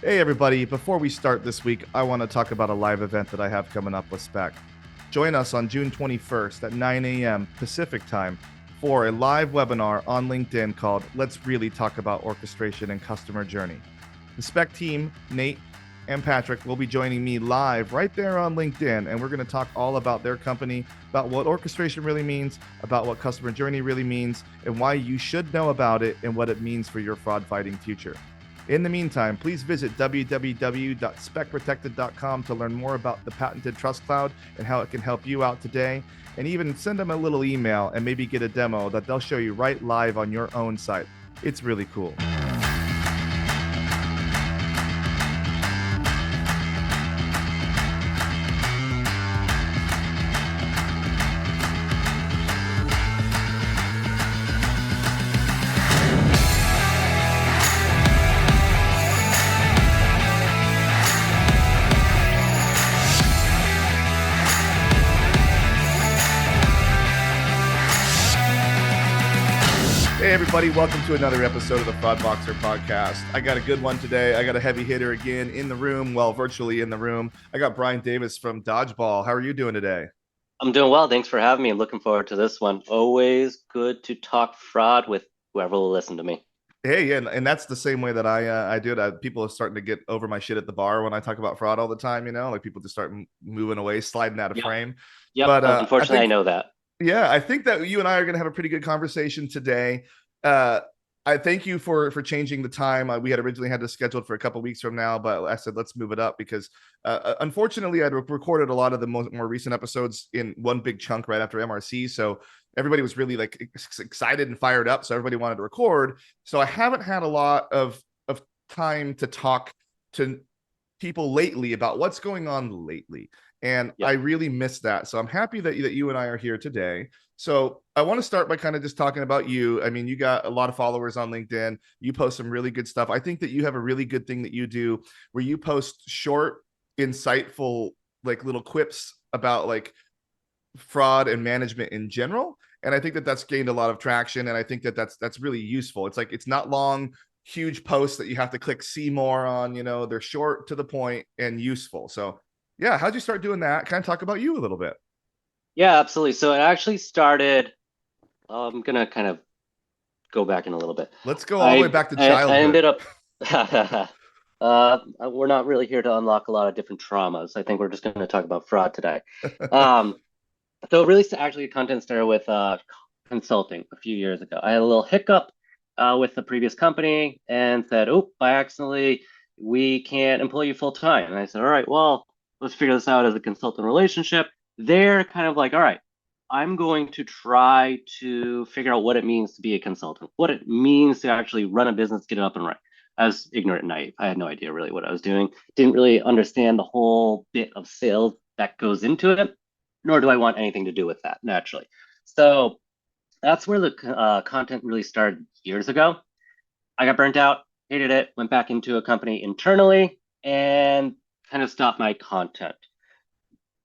Hey, everybody. Before we start this week, I want to talk about a live event that I have coming up with Spec. Join us on June 21st at 9 a.m. Pacific time for a live webinar on LinkedIn called Let's Really Talk About Orchestration and Customer Journey. The Spec team, Nate and Patrick, will be joining me live right there on LinkedIn, and we're going to talk all about their company, about what orchestration really means, about what customer journey really means, and why you should know about it and what it means for your fraud fighting future. In the meantime, please visit www.specprotected.com to learn more about the patented Trust Cloud and how it can help you out today. And even send them a little email and maybe get a demo that they'll show you right live on your own site. It's really cool. Hey, everybody, welcome to another episode of the Fraud Boxer podcast. I got a good one today. I got a heavy hitter again in the room, well, virtually in the room. I got Brian Davis from Dodgeball. How are you doing today? I'm doing well. Thanks for having me. I'm looking forward to this one. Always good to talk fraud with whoever will listen to me. Hey, yeah, and that's the same way that I do it. People are starting to get over my shit at the bar when I talk about fraud all the time. Like people just start moving away, sliding out of Yep. frame. Yep. But I Unfortunately, I think know that. Yeah, I think that you and I are going to have a pretty good conversation today. Uh, I thank you for changing the time. We had originally had this scheduled for a couple weeks from now, but I said let's move it up because unfortunately I'd recorded a lot of the more recent episodes in one big chunk right after MRC, so everybody was really like excited and fired up. So everybody wanted to record. So I haven't had a lot of time to talk to people lately about what's going on lately. And I Yep. really miss that. So I'm happy that you and I are here today. So I want to start by kind of just talking about you. I mean, you got a lot of followers on LinkedIn. You post some really good stuff. I think that you have a really good thing that you do where you post short, insightful, like little quips about like fraud and management in general. And I think that that's gained a lot of traction. And I think that that's really useful. It's like it's not long, huge posts that you have to click see more on. They're short, to the point, and useful. So yeah, how'd you start doing that? Kind of talk about you a little bit. Yeah, absolutely. So it actually started. I'm gonna kind of go back in a little bit. Let's go all the way I back to I childhood. ended up. We're not really here to unlock a lot of different traumas. I think we're just going to talk about fraud today. Um, So really, actually, content started with consulting a few years ago. I had a little hiccup with the previous company and said, "Oh, by accidentally, we can't employ you full time." And I said, "All right, well, let's figure this out as a consultant relationship." They're kind of like, "All right, I'm going to try to figure out what it means to be a consultant, what it means to actually run a business, get it up and running." I was ignorant and naive. I had no idea really what I was doing. Didn't really understand the whole bit of sales that goes into it, nor do I want anything to do with that naturally. So that's where the content really started years ago. I got burnt out, hated it, went back into a company internally, and kind of stopped my content.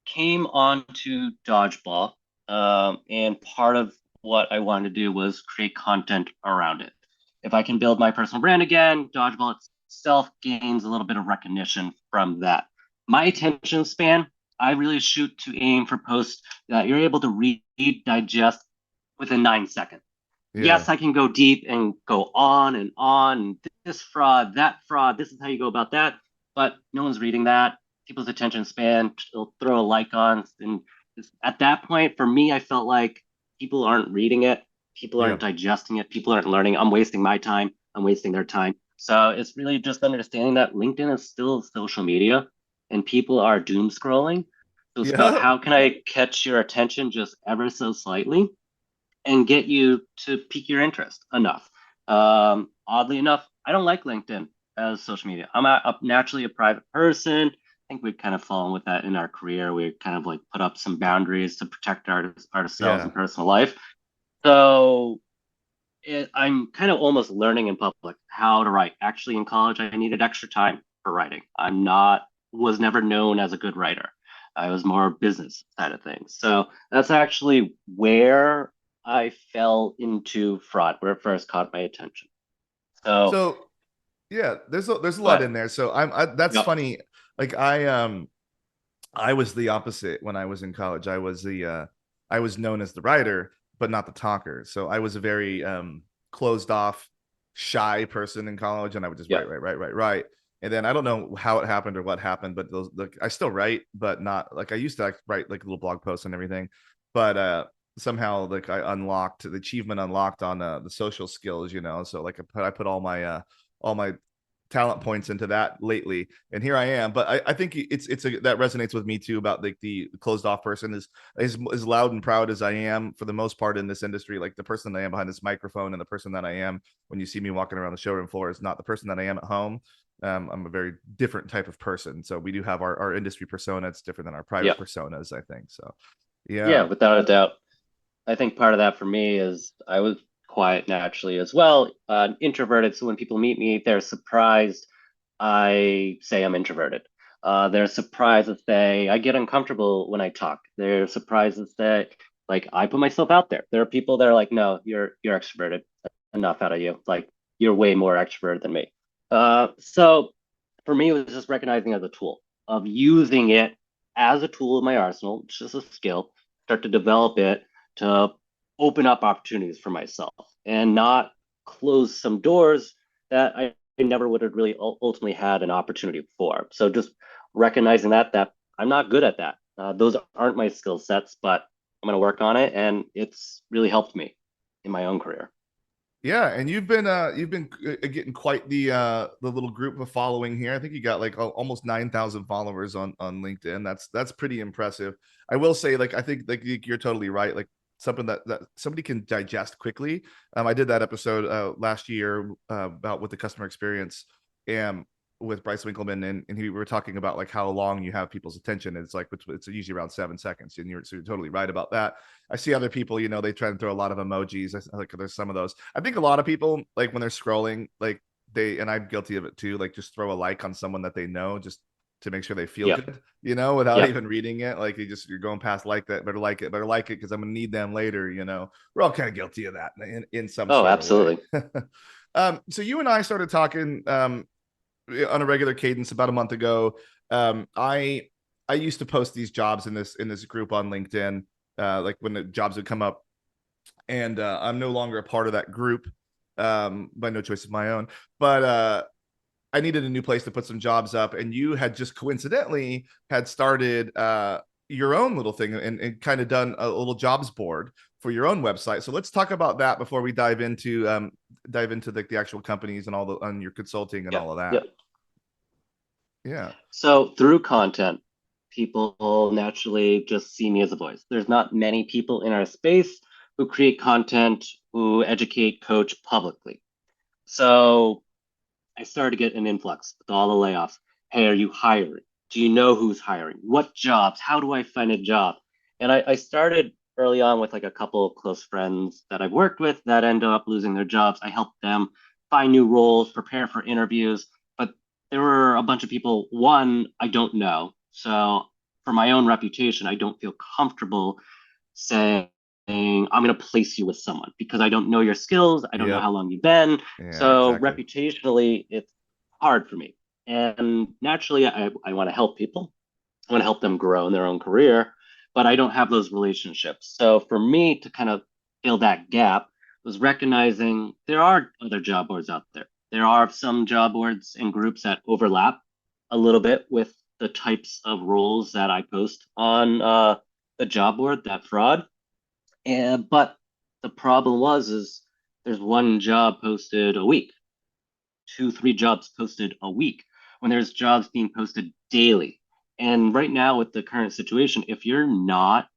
Came on to Dodgeball, and part of what I wanted to do was create content around it. If I can build my personal brand again, Dodgeball itself gains a little bit of recognition from that. My attention span, I really shoot to aim for posts that you're able to read, digest within 9 seconds. Yeah. Yes, I can go deep and go on and on. And this fraud, that fraud, this is how you go about that. But no one's reading that. People's attention span, they'll throw a like on. And at that point, for me, I felt like people aren't reading it. People Yeah. aren't digesting it. People aren't learning. I'm wasting my time. I'm wasting their time. So it's really just understanding that LinkedIn is still social media and people are doom scrolling. So it's about Yeah. how can I catch your attention just ever so slightly and get you to pique your interest enough. Oddly enough, I don't like LinkedIn as social media. Naturally a private person. I think we've kind of fallen with that in our career. We kind of like put up some boundaries to protect ourselves Yeah. and personal life. So I'm kind of almost learning in public how to write. Actually, in college, I needed extra time for writing. Was never known as a good writer. I was more business side of things. So that's actually where I fell into fraud, where it first caught my attention. So So Yeah, there's a lot But in there. So that's yep, funny. Like I was the opposite when I was in college. I was known as the writer, but not the talker. So I was a very closed off, shy person in college, and I would just yep, write. And then I don't know how it happened or what happened, but I still write, but not like I used to, like, write like little blog posts and everything. But somehow, like, I unlocked the achievement unlocked on the social skills, So like I put all my talent points into that lately, and here I am. But I think that resonates with me too, about like the closed off person is as loud and proud as I am for the most part in this industry. Like, the person that I am behind this microphone and the person that I am when you see me walking around the showroom floor is not the person that I am at home. I'm a very different type of person. So we do have our industry persona. It's different than our private yep, personas, I think. So yeah, yeah. without a doubt. I think part of that for me is I was quiet naturally as well, introverted. So when people meet me, they're surprised I say I'm introverted. They're surprised that I get uncomfortable when I talk. They're surprised that like I put myself out there. There are people that are like, no, you're extroverted. Enough out of you. Like you're way more extroverted than me. So for me, it was just recognizing it as a tool of using it as a tool in my arsenal. It's just a skill. Start to develop it to open up opportunities for myself and not close some doors that I never would have really ultimately had an opportunity for. So just recognizing that I'm not good at that. Those aren't my skill sets, but I'm going to work on it, and it's really helped me in my own career. Yeah, and you've been getting quite the little group of following here. I think you got like almost 9,000 followers on LinkedIn. That's pretty impressive. I will say, like, I think like you're totally right. Like, something that somebody can digest quickly. I did that episode last year about with the customer experience, and with Bryce Winkleman, and we were talking about like how long you have people's attention. It's like it's usually around 7 seconds, and you're totally right about that. I see other people, they try and throw a lot of emojis. Like, there's some of those. I think a lot of people, like, when they're scrolling, like, and I'm guilty of it too, like, just throw a like on someone that they know just to make sure they feel Yep. good, without Yep. even reading it. Like, you're going past like that, better like it because I'm gonna need them later. We're all kind of guilty of that in some Oh, sort of way. absolutely. So you and I started talking on a regular cadence about a month ago. I used to post these jobs in this group on LinkedIn, like when the jobs would come up, and I'm no longer a part of that group, by no choice of my own. But I needed a new place to put some jobs up, and you had just coincidentally had started your own little thing, and kind of done a little jobs board for your own website. So let's talk about that before we dive into the actual companies and all the on your consulting and Yep. all of that. Yep. Yeah. So through content, people naturally just see me as a voice. There's not many people in our space who create content, who educate, coach publicly. So I started to get an influx with all the layoffs. Hey, are you hiring? Do you know who's hiring? What jobs? How do I find a job? And I started early on with like a couple of close friends that I've worked with that ended up losing their jobs. I helped them find new roles, prepare for interviews. But there were a bunch of people, one, I don't know. So for my own reputation, I don't feel comfortable saying, I'm going to place you with someone because I don't know your skills. I don't know Yep. how long you've been. Yeah, So exactly. reputationally, it's hard for me. And naturally, I want to help people. I want to help them grow in their own career, but I don't have those relationships. So for me to kind of fill that gap was recognizing there are other job boards out there. There are some job boards and groups that overlap a little bit with the types of roles that I post on the job board, that fraud. And but the problem is there's one job posted a week, two, three jobs posted a week when there's jobs being posted daily. And right now, with the current situation, if you're not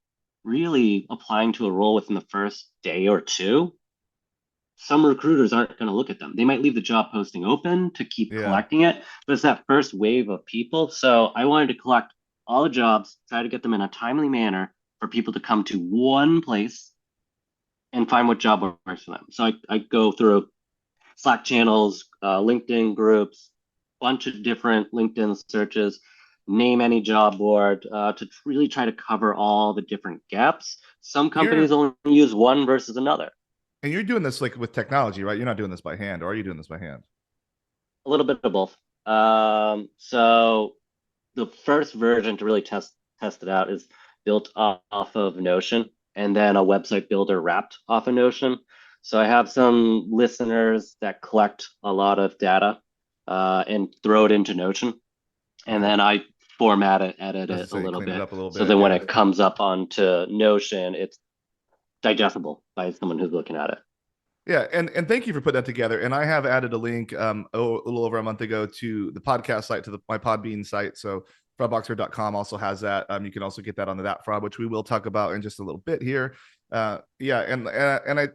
really applying to a role within the first day or two, some recruiters aren't going to look at them. They might leave the job posting open to keep Yeah. collecting it, but it's that first wave of people. So I wanted to collect all the jobs, try to get them in a timely manner for people to come to one place and find what job works for them. So I go through Slack channels, LinkedIn groups, bunch of different LinkedIn searches, name any job board to really try to cover all the different gaps. Some You're companies only use one versus another. and you're doing this like with technology, right? You're not doing this by hand, or are you doing this by hand? A little bit of both. So the first version to really test it out is built off of Notion, and then a website builder wrapped off of Notion. So I have some listeners that collect a lot of data and throw it into Notion, and Okay. then I format it, edit As I it a say, little clean it bit. up a little So bit. then when Yeah. it comes up onto Notion, it's digestible by someone who's looking at it. Yeah, and thank you for putting that together. And I have added a link a little over a month ago to the podcast site, to my Podbean site. So fraudboxer.com also has that. You can also get that on the That Fraud, which we will talk about in just a little bit here. Yeah, and I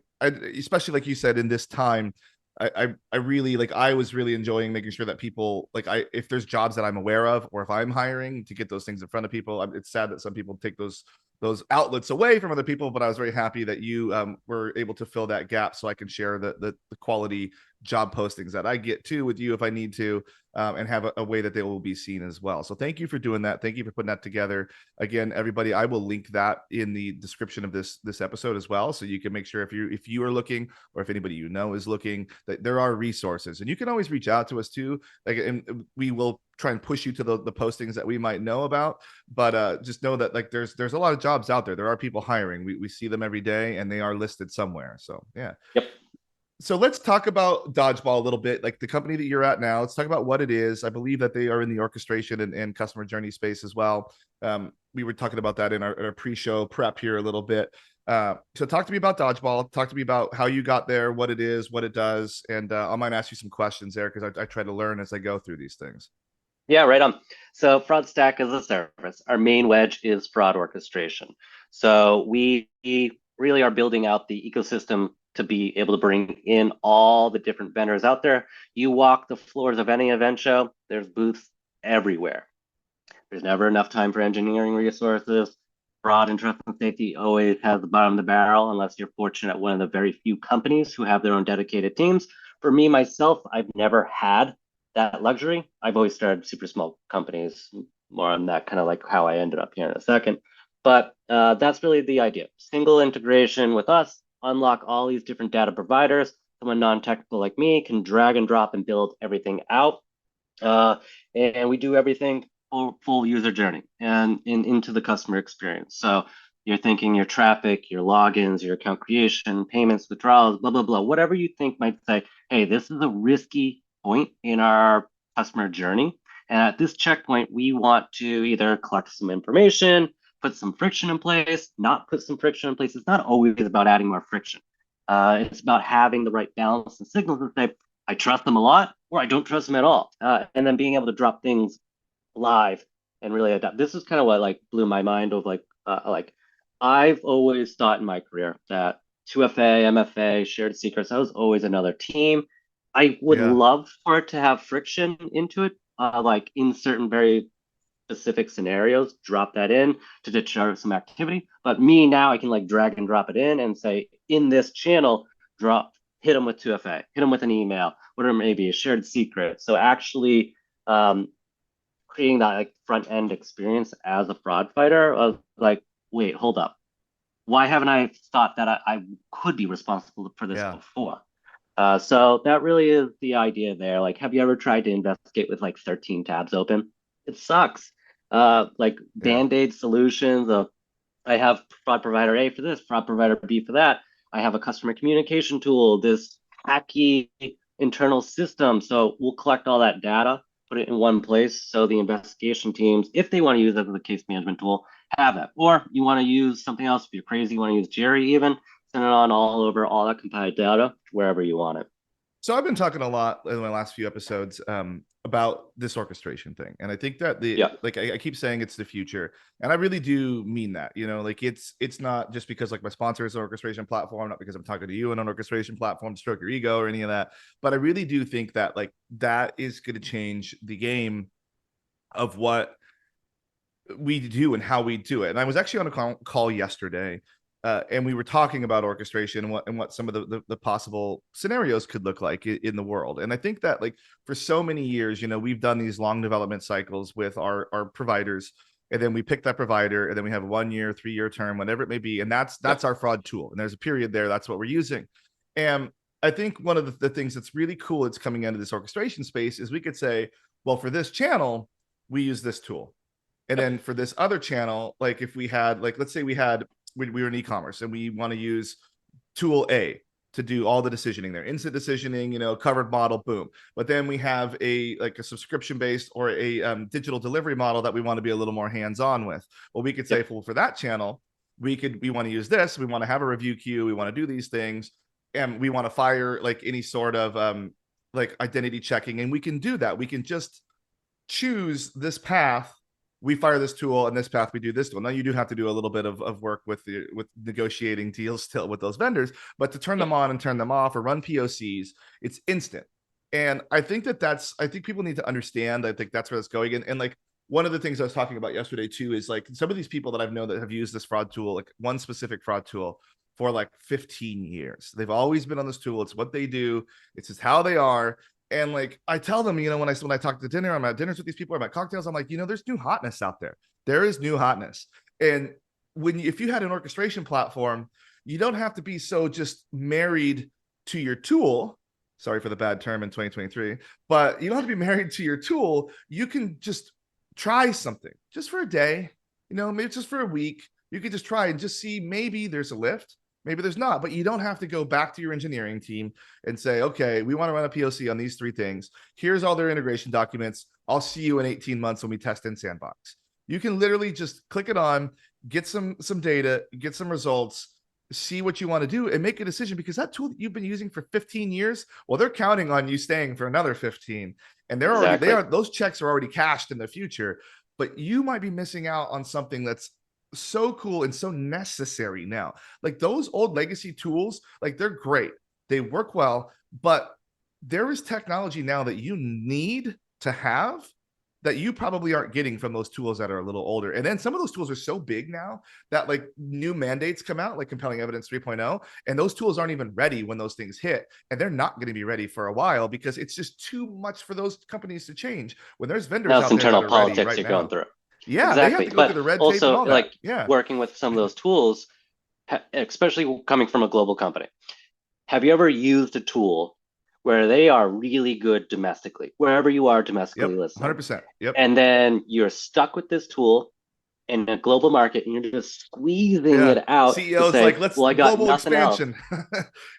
especially like you said in this time, I really like I was really enjoying making sure that people like if there's jobs that I'm aware of or if I'm hiring to get those things in front of people. It's sad that some people take those outlets away from other people, but I was very happy that you were able to fill that gap so I can share the quality job postings that I get too with you if I need to, and have a way that they will be seen as well. So thank you for doing that. Thank you for putting that together. Again, everybody, I will link that in the description of this episode as well, so you can make sure if you are looking or if anybody you know is looking, that there are resources, and you can always reach out to us too. Like, and we will try and push you to the postings that we might know about, but just know that like there's a lot of jobs out there. There are people hiring. We see them every day and they are listed somewhere. So yeah. Yep. So let's talk about Dodgeball a little bit, like the company that you're at now. Let's talk about what it is. I believe that they are in the orchestration and customer journey space as well. We were talking about that in our pre-show prep here a little bit. So talk to me about Dodgeball. Talk to me about how you got there, what it is, what it does, and I might ask you some questions there because I try to learn as I go through these things. Yeah, right on. So Fraud Stack is a service. Our main wedge is fraud orchestration. So we really are building out the ecosystem to be able to bring in all the different vendors out there. You walk the floors of any event show, there's booths everywhere. There's never enough time for engineering resources. Fraud and trust and safety always has the bottom of the barrel unless you're fortunate one of the very few companies who have their own dedicated teams. For me, myself, I've never had that luxury. I've always started super small companies, more on that kind of like how I ended up here in a second. But that's really the idea. Single integration with us, unlock all these different data providers. Someone non-technical like me can drag and drop and build everything out. And we do everything full user journey and into the customer experience. So you're thinking your traffic, your logins, your account creation, payments, withdrawals, blah, blah, blah, whatever you think might say, hey, this is a risky point in our customer journey. And at this checkpoint, we want to either collect some information, put some friction in place, not put some friction in place. It's not always about adding more friction. It's about having the right balance and signals to say, I trust them a lot or I don't trust them at all. And then being able to drop things live and really adapt. This is kind of what like blew my mind of like I've always thought in my career that 2FA, MFA, shared secrets, that was always another team. I would Yeah. love for it to have friction into it, like in certain very specific scenarios, drop that in to deter some activity. But me now, I can like drag and drop it in and say in this channel, hit them with 2FA, hit them with an email, whatever it may be, a shared secret. So actually, creating that like front end experience as a fraud fighter of like, wait, hold up. Why haven't I thought that I could be responsible for this Yeah. before? So that really is the idea there. Like, have you ever tried to investigate with like 13 tabs open? It sucks. Like Yeah. band-aid solutions of I have fraud provider A for this, fraud provider B for that. I have a customer communication tool, this hacky internal system. So we'll collect all that data, put it in one place. So the investigation teams, if they want to use it as a case management tool, have it. Or you want to use something else, if you're crazy, you want to use Jerry even, send it on all over all that compiled data, wherever you want it. So I've been talking a lot in my last few episodes about this orchestration thing, and I think that Yeah. I keep saying it's the future, and I really do mean that. You know, like it's not just because like my sponsor is an orchestration platform, not because I'm talking to you on an orchestration platform to stroke your ego or any of that, but I really do think that like that is going to change the game of what we do and how we do it. And I was actually on a call yesterday, and we were talking about orchestration and what some of the possible scenarios could look like in the world. And I think that like for so many years, you know, we've done these long development cycles with our providers, and then we pick that provider, and then we have a 1 year, 3 year term, whatever it may be, and that's Yep. our fraud tool. And there's a period there. That's what we're using. And I think one of the things that's really cool that's coming into this orchestration space is we could say, well, for this channel, we use this tool. And Yep. then for this other channel, like if we had, like, let's say we were in e-commerce and we want to use tool A to do all the decisioning there, instant decisioning, covered model, boom. But then we have like a subscription based or a digital delivery model that we want to be a little more hands-on with. Well, we could say, Yep. well, for that channel, we want to use this. We want to have a review queue. We want to do these things, and we want to fire like any sort of like identity checking, and we can do that. We can just choose this path. We fire this tool, and this path we do this tool. Now you do have to do a little bit of work with negotiating deals still with those vendors, but to turn Yep. them on and turn them off or run POCs, it's instant. And I think I think people need to understand. I think that's where it's going. And like one of the things I was talking about yesterday too is like some of these people that I've known that have used this fraud tool, like one specific fraud tool, for like 15 years. They've always been on this tool. It's what they do. It's just how they are. And like I tell them, when I talk to dinner, I'm at dinners with these people, I'm at cocktails, I'm like, there's new hotness out there. There is new hotness. And if you had an orchestration platform, you don't have to be so just married to your tool. Sorry for the bad term in 2023, but you don't have to be married to your tool. You can just try something just for a day, maybe just for a week. You could just try and just see, maybe there's a lift. Maybe there's not, but you don't have to go back to your engineering team and say, okay, we want to run a POC on these 3 things. Here's all their integration documents. I'll see you in 18 months when we test in Sandbox. You can literally just click it on, get some data, get some results, see what you want to do, and make a decision, because that tool that you've been using for 15 years, well, they're counting on you staying for another 15. And Exactly. those checks are already cashed in the future, but you might be missing out on something that's so cool and so necessary now. Like those old legacy tools, like they're great, they work well, but there is technology now that you need to have that you probably aren't getting from those tools that are a little older. And then some of those tools are so big now that like new mandates come out, like compelling evidence 3.0, and those tools aren't even ready when those things hit. And they're not going to be ready for a while because it's just too much for those companies to change when there's vendors Now it's out there that internal are ready politics right you're going now. through. Yeah, they have Exactly. to go through But the red tape and also, all that. like Yeah. working with some of those tools, especially coming from a global company, have you ever used a tool where they are really good domestically, wherever you are Yep. domestically listening, 100%. Yep. and then you're stuck with this tool in a global market and you're just squeezing Yeah. it out to CEO's say, like, let's well, I got global nothing else. expansion.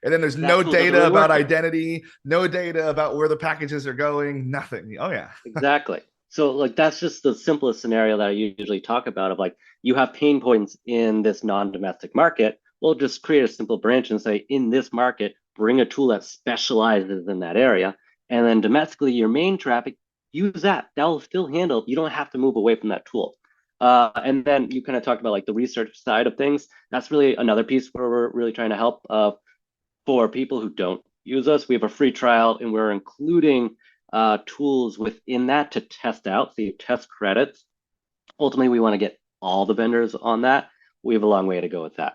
And then there's That no tool doesn't data really about work yet. identity, no data about where the packages are going, nothing. Oh, yeah. Exactly. So like that's just the simplest scenario that I usually talk about of like you have pain points in this non-domestic market. We'll just create a simple branch and say in this market, bring a tool that specializes in that area. And then domestically, your main traffic, use that. That will still handle. You don't have to move away from that tool. And then you kind of talked about like the research side of things. That's really another piece where we're really trying to help for people who don't use us. We have a free trial and we're including tools within that to test out. So you test credits. Ultimately, we want to get all the vendors on that. We have a long way to go with that.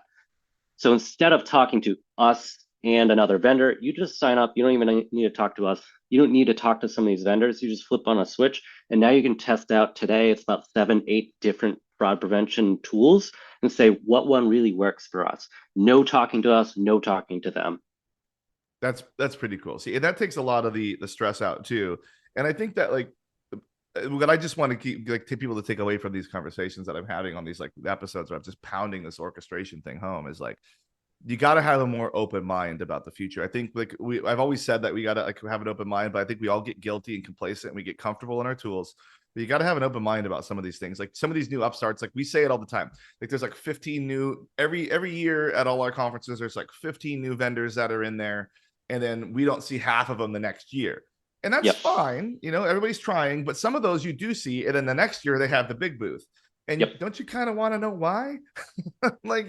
So instead of talking to us and another vendor, you just sign up. You don't even need to talk to us. You don't need to talk to some of these vendors. You just flip on a switch, and now you can test out today. It's about 7, 8 different fraud prevention tools and say what one really works for us. No talking to us, no talking to them. That's pretty cool. See, and that takes a lot of the stress out too. And I think that like what I just want to keep like to people to take away from these conversations that I'm having on these like episodes where I'm just pounding this orchestration thing home is like you got to have a more open mind about the future. I think like I've always said that we got to like have an open mind, but I think we all get guilty and complacent and we get comfortable in our tools. But you got to have an open mind about some of these things. Like some of these new upstarts, like we say it all the time. Like there's like 15 new every year at all our conferences. There's like 15 new vendors that are in there, and then we don't see half of them the next year. And that's Yep. fine. Everybody's trying, but some of those you do see. And then the next year they have the big booth. And Yep. don't you kind of want to know why? Like,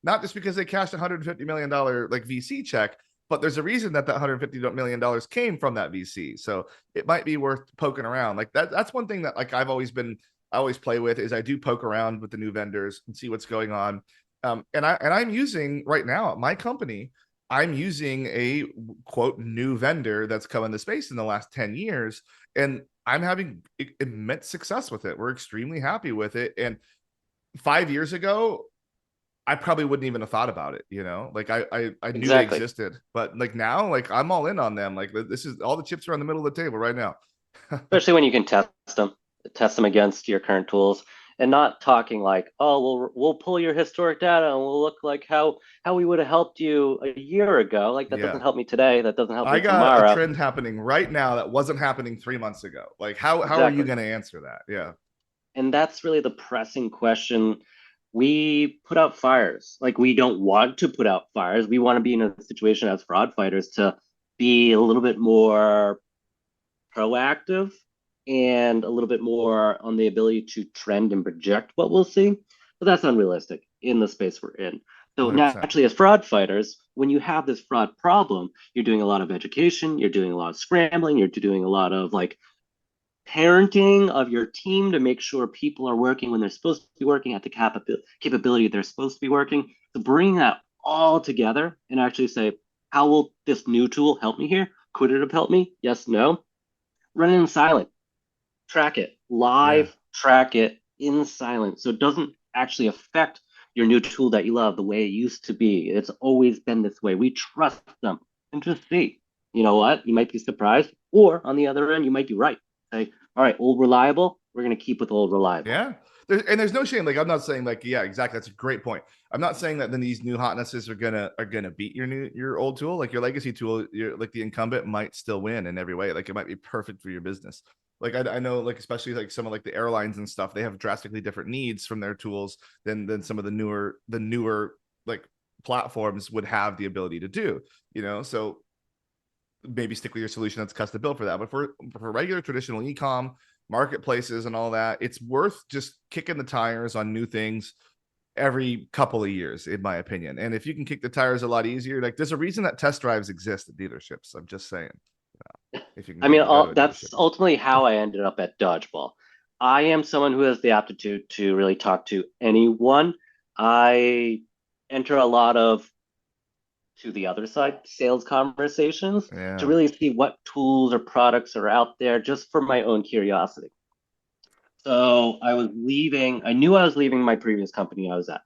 not just because they cashed $150 million like VC check, but there's a reason that $150 million came from that VC. So it might be worth poking around. Like that's one thing that like I always play with is I do poke around with the new vendors and see what's going on. And I'm using right now at my company, I'm using a quote new vendor that's come into space in the last 10 years, and I'm having immense success with it. We're extremely happy with it. And 5 years ago, I probably wouldn't even have thought about it, like I knew they Exactly. existed, but like now, like I'm all in on them. Like this is all the chips are on the middle of the table right now. Especially when you can test them against your current tools, and not talking like, oh, we'll pull your historic data and we'll look like how we would have helped you a year ago. Like that doesn't Yeah. help me today. That doesn't help I me got a tomorrow. trend happening right now that wasn't happening 3 months ago. Like how are you Exactly. going to answer that? Yeah. And that's really the pressing question. We put out fires. Like we don't want to put out fires. We want to be in a situation as fraud fighters to be a little bit more proactive and a little bit more on the ability to trend and project what we'll see. But that's unrealistic in the space we're in. So 100%. naturally, as fraud fighters, when you have this fraud problem, you're doing a lot of education, you're doing a lot of scrambling, you're doing a lot of like parenting of your team to make sure people are working when they're supposed to be working at the capability they're supposed to be working. To bring that all together and actually say, how will this new tool help me here? Could it have helped me? Yes, no. Run it in silent, track it, Yeah. live track it in silent. So it doesn't actually affect your new tool that you love the way it used to be. It's always been this way. We trust them and just see. You know what? You might be surprised. Or on the other end, you might be right. Say, all right, old reliable, we're going to keep with old reliable. Yeah. There's no shame. Like I'm not saying like, yeah, exactly. That's a great point. I'm not saying that then these new hotnesses are gonna beat your old tool. Like your legacy tool, your like the incumbent might still win in every way. Like it might be perfect for your business. Like I know like especially like some of like the airlines and stuff, they have drastically different needs from their tools than some of the newer like platforms would have the ability to do. So maybe stick with your solution that's custom built for that. But for regular traditional ecom marketplaces and all that, it's worth just kicking the tires on new things every couple of years, in my opinion. And if you can kick the tires a lot easier, like there's a reason that test drives exist at dealerships. I'm just saying, if you can I mean, go to a dealership. that's ultimately how I ended up at Dodgeball. I am someone who has the aptitude to really talk to anyone. I enter a lot of to the other side sales conversations to Yeah. really see what tools or products are out there just for my own curiosity. So I knew I was leaving my previous company I was at.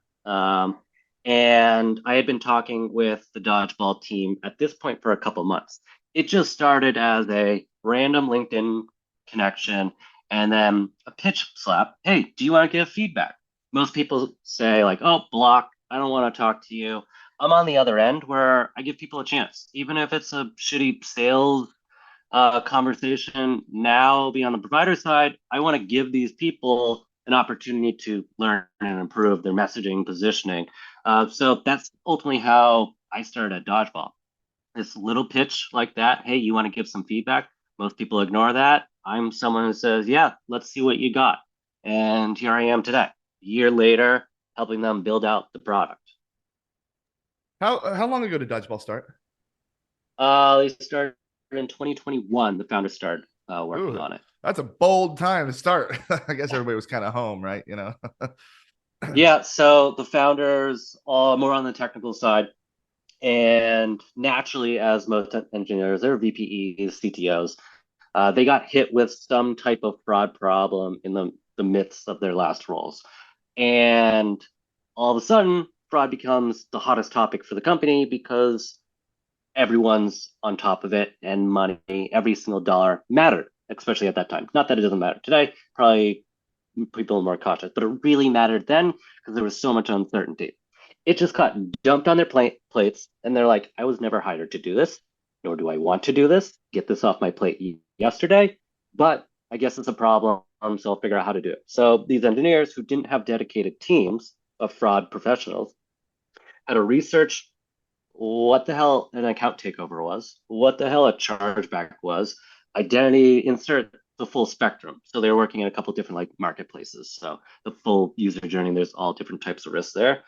And I had been talking with the Dodgeball team at this point for a couple months. It just started as a random LinkedIn connection and then a pitch slap. Hey, do you want to give feedback? Most people say, like, oh, block. I don't want to talk to you. I'm on the other end where I give people a chance, even if it's a shitty sales conversation. Now be on the provider side. I want to give these people an opportunity to learn and improve their messaging, positioning. So that's ultimately how I started at Dodgeball. This little pitch like that. Hey, you want to give some feedback? Most people ignore that. I'm someone who says, yeah, let's see what you got. And here I am today, a year later, helping them build out the product. How long ago did Dodgeball start? They started in 2021. The founder started working Ooh, on it. that's a bold time to start. I guess everybody was kind of home, right? Yeah, so the founders are more on the technical side, and naturally, as most engineers, they're VPEs, CTOs. They got hit with some type of fraud problem in the midst of their last roles, and all of a sudden, fraud becomes the hottest topic for the company because everyone's on top of it, and money, every single dollar mattered, especially at that time. Not that it doesn't matter today. Probably people are more cautious, but it really mattered then because there was so much uncertainty. It just got dumped on their plates, and they're like, I was never hired to do this, nor do I want to do this. Get this off my plate yesterday, but I guess it's a problem, so I'll figure out how to do it. So these engineers who didn't have dedicated teams of fraud professionals had to research what the hell an account takeover was, what the hell a chargeback was, identity insert the full spectrum. So they're working in a couple different like marketplaces. So the full user journey, there's all different types of risks there.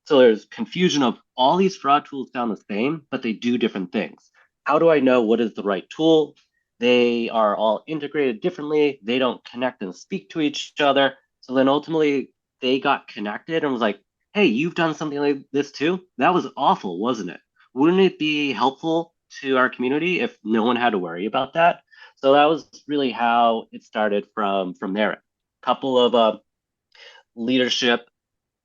So there's confusion of all these fraud tools sound the same, but they do different things. How do I know what is the right tool? They are all integrated differently. They don't connect and speak to each other. So then ultimately they got connected and was like, hey, you've done something like this too? That was awful, wasn't it? Wouldn't it be helpful to our community if no one had to worry about that? So that was really how it started from there. A couple of leadership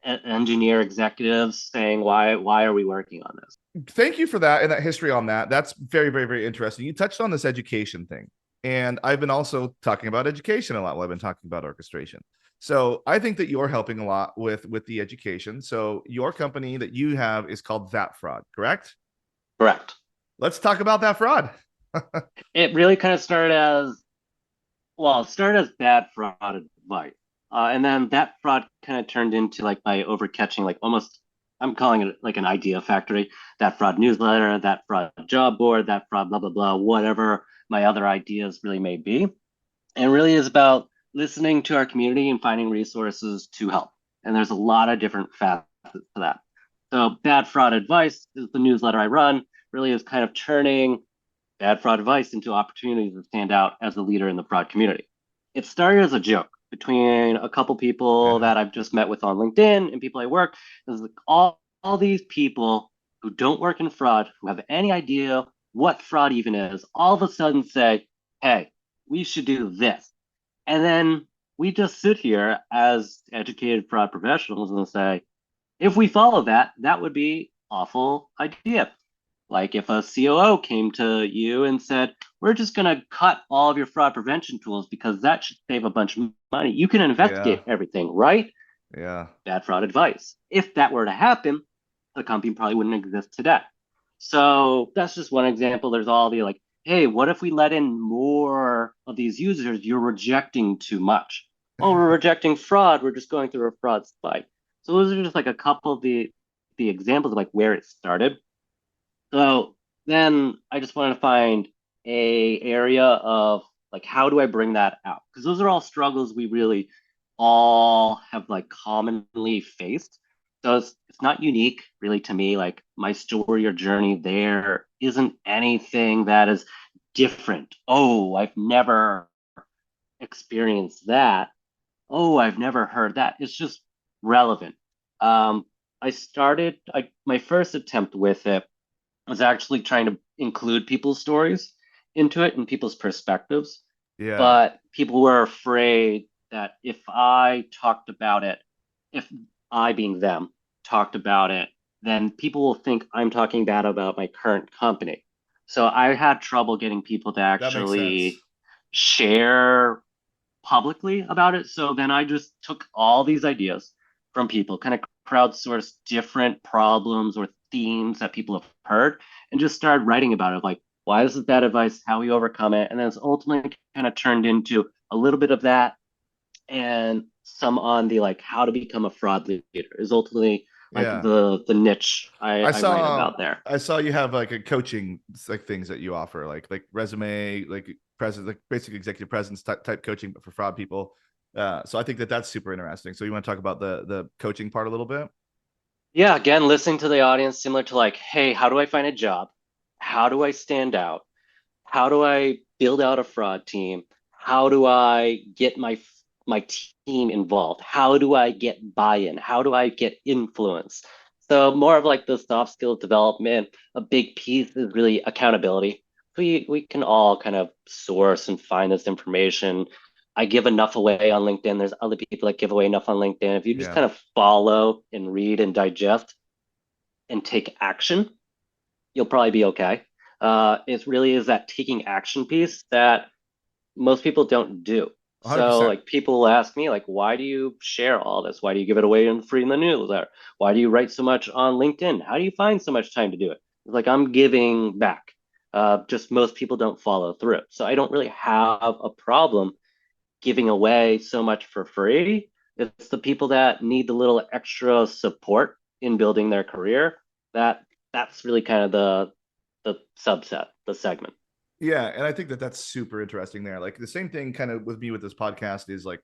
engineer executives saying, why are we working on this? Thank you for that and that history on that. That's very, very, very interesting. You touched on this education thing, and I've been also talking about education a lot while I've been talking about orchestration. So I think that you're helping a lot with the education. So your company that you have is called That Fraud, correct? Correct. Let's talk about that fraud. It really kind of started as, well, it started as bad fraud advice. And then that fraud kind of turned into like my overcatching, like almost, I'm calling it like an idea factory, that fraud newsletter, that fraud job board, that fraud blah, blah, blah, whatever my other ideas really may be. And really is about listening to our community and finding resources to help. And there's a lot of different facets to that. So bad fraud advice is the newsletter I run, really is kind of turning bad fraud advice into opportunities to stand out as a leader in the fraud community. It started as a joke between a couple people Yeah. that I've just met with on LinkedIn and people I work. There's like all these people who don't work in fraud, who have any idea what fraud even is, all of a sudden say, hey, we should do this. And then we just sit here as educated fraud professionals and say, if we follow that, that would be awful idea. Like if a COO came to you and said, we're just going to cut all of your fraud prevention tools because that should save a bunch of money. You can Yeah. investigate everything, right? Yeah. Bad fraud advice. If that were to happen, the company probably wouldn't exist today. So that's just one example. There's all the like, hey, what if we let in more of these users? You're rejecting too much. Oh, we're rejecting fraud. We're just going through a fraud spike. So those are just like a couple of the examples of like where it started. So then I just wanted to find a area of like how do I bring that out? Because those are all struggles we really all have like commonly faced. So it's not unique really to me. Like my story or journey there isn't anything that is different. Oh, I've never experienced that. Oh, I've never heard that. It's just relevant. Um, my first attempt with it was actually trying to include people's stories into it and people's perspectives. Yeah. But people were afraid that if I talked about it, if I being them talked about it, then people will think I'm talking bad about my current company. So I had trouble getting people to That makes sense. actually share publicly about it. So then I just took all these ideas from people, kind of crowdsourced different problems or themes that people have heard, and just started writing about it. Like, why is this bad advice? How we overcome it? And then it's ultimately kind of turned into a little bit of that and some on the like how to become a fraud leader is ultimately like Yeah. the niche I I write saw about there. I saw you have like a coaching like things that you offer, like resume, like present, like basic executive presence type coaching, but for fraud people. So I think that that's super interesting. So you want to talk about the coaching part a little bit? Yeah, again, listening to the audience, similar to like, hey, how do I find a job? How do I stand out? How do I build out a fraud team? How do I get my team involved? How do I get buy-in? How do I get influence? So more of like the soft skills development. A big piece is really accountability. We can all kind of source and find this information. I give enough away on LinkedIn. There's other people that give away enough on LinkedIn. If you just Yeah. kind of follow and read and digest and take action, you'll probably be okay. It really is that taking action piece that most people don't do. So 100%. like people will ask me like, why do you share all this? Why do you give it away in free in the newsletter? Why do you write so much on LinkedIn? How do you find so much time to do it? It's like I'm giving back. Just most people don't follow through. So I don't really have a problem giving away so much for free. It's the people that need the little extra support in building their career that that's really kind of the subset, the segment. Yeah, and I think that that's super interesting there. Like the same thing kind of with me with this podcast is like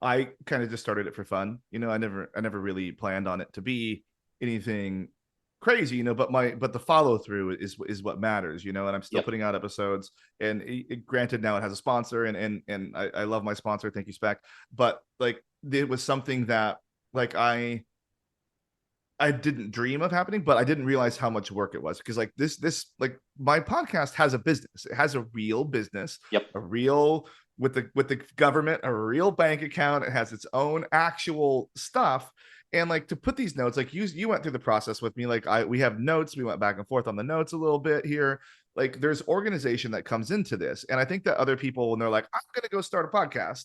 I kind of just started it for fun. I never really planned on it to be anything crazy, but the follow through is what matters, and I'm still Yep. putting out episodes. And granted, now it has a sponsor, and I love my sponsor. Thank you, Spec. But like it was something that like I didn't dream of happening, but I didn't realize how much work it was because like this like my podcast has a business. It has a real business, Yep. a real with the government, a real bank account. It has its own actual stuff. And like to put these notes, like you went through the process with me. Like we have notes, we went back and forth on the notes a little bit here. Like there's organization that comes into this. And I think that other people, when they're like, I'm gonna go start a podcast,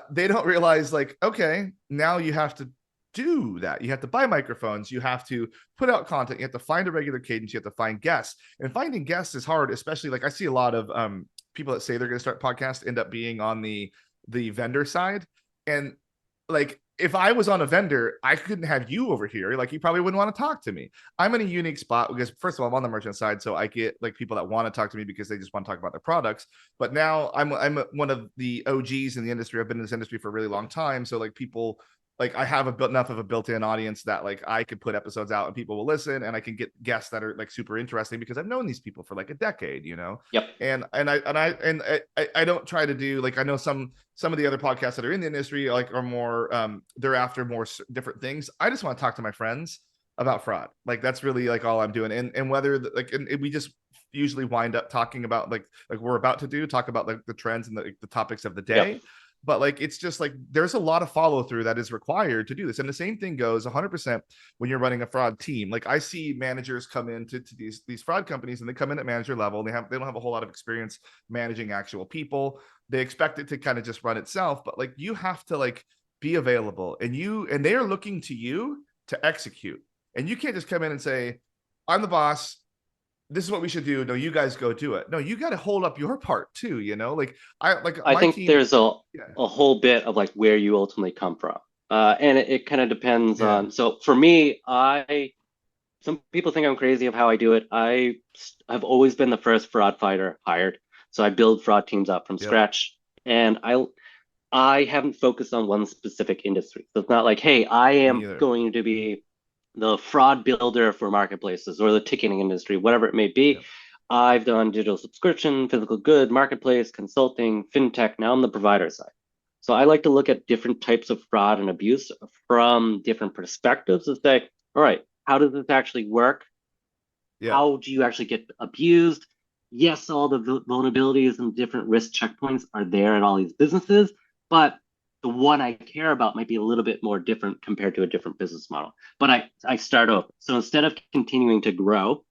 they don't realize like, okay, now you have to do that. You have to buy microphones, you have to put out content, you have to find a regular cadence, you have to find guests. And finding guests is hard, especially like I see a lot of people that say they're going to start podcasts end up being on the vendor side. And like if I was on a vendor, I couldn't have you over here. Like you probably wouldn't want to talk to me. I'm in a unique spot because first of all, I'm on the merchant side, so I get like people that want to talk to me because they just want to talk about their products. But now I'm one of the OGs in the industry. I've been in this industry for a really long time, so like people like I have enough of a built-in audience that like I could put episodes out and people will listen, and I can get guests that are like super interesting because I've known these people for like a decade, you know. Yep. And I don't try to do like I know some of the other podcasts that are in the industry like are more they're after more different things. I just want to talk to my friends about fraud. Like that's really like all I'm doing. And whether like and we just usually wind up talking about like we're about to talk about like the trends and the topics of the day. Yep. But like it's just like there's a lot of follow through that is required to do this. And the same thing goes 100% when you're running a fraud team. Like I see managers come into these fraud companies and they come in at manager level and they don't have a whole lot of experience managing actual people. They expect it to kind of just run itself, but like you have to like be available and they are looking to you to execute. And you can't just come in and say, I'm the boss, this is what we should do. No, you guys go do it. No, you got to hold up your part too. You know, like I my think team. there's a Yeah, a whole bit of like where you ultimately come from. And it kind of depends yeah, on, so for me, some people think I'm crazy of how I do it. I've always been the first fraud fighter hired. So I build fraud teams up from yep. scratch. And I haven't focused on one specific industry. So it's not like, hey, I Me am either. going to be the fraud builder for marketplaces or the ticketing industry, whatever it may be. Yep. I've done digital subscription, physical good, marketplace, consulting, fintech. Now I'm the provider side. So I like to look at different types of fraud and abuse from different perspectives and say, all right, how does this actually work? Yep. How do you actually get abused? Yes, all the vulnerabilities and different risk checkpoints are there at all these businesses, but the one I care about might be a little bit more different compared to a different business model. But I start over. So instead of continuing to grow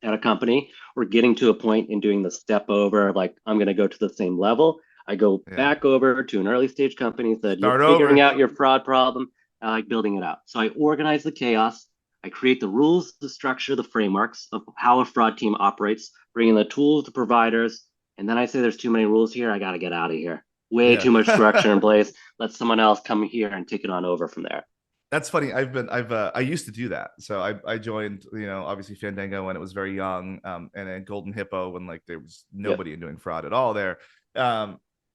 at a company or getting to a point and doing the step over, like I'm going to go to the same level, I go Yeah. back over to an early stage company that you're Start figuring over. out your fraud problem, I like building it out. So I organize the chaos. I create the rules, the structure, the frameworks of how a fraud team operates, bringing the tools, the providers, and then I say there's too many rules here. I got to get out of here. Way Yeah. too much structure in place. Let someone else come here and take it on over from there. That's funny. I used to do that. So I joined, you know, obviously Fandango when it was very young, and then Golden Hippo when like there was Yep. nobody doing fraud at all there,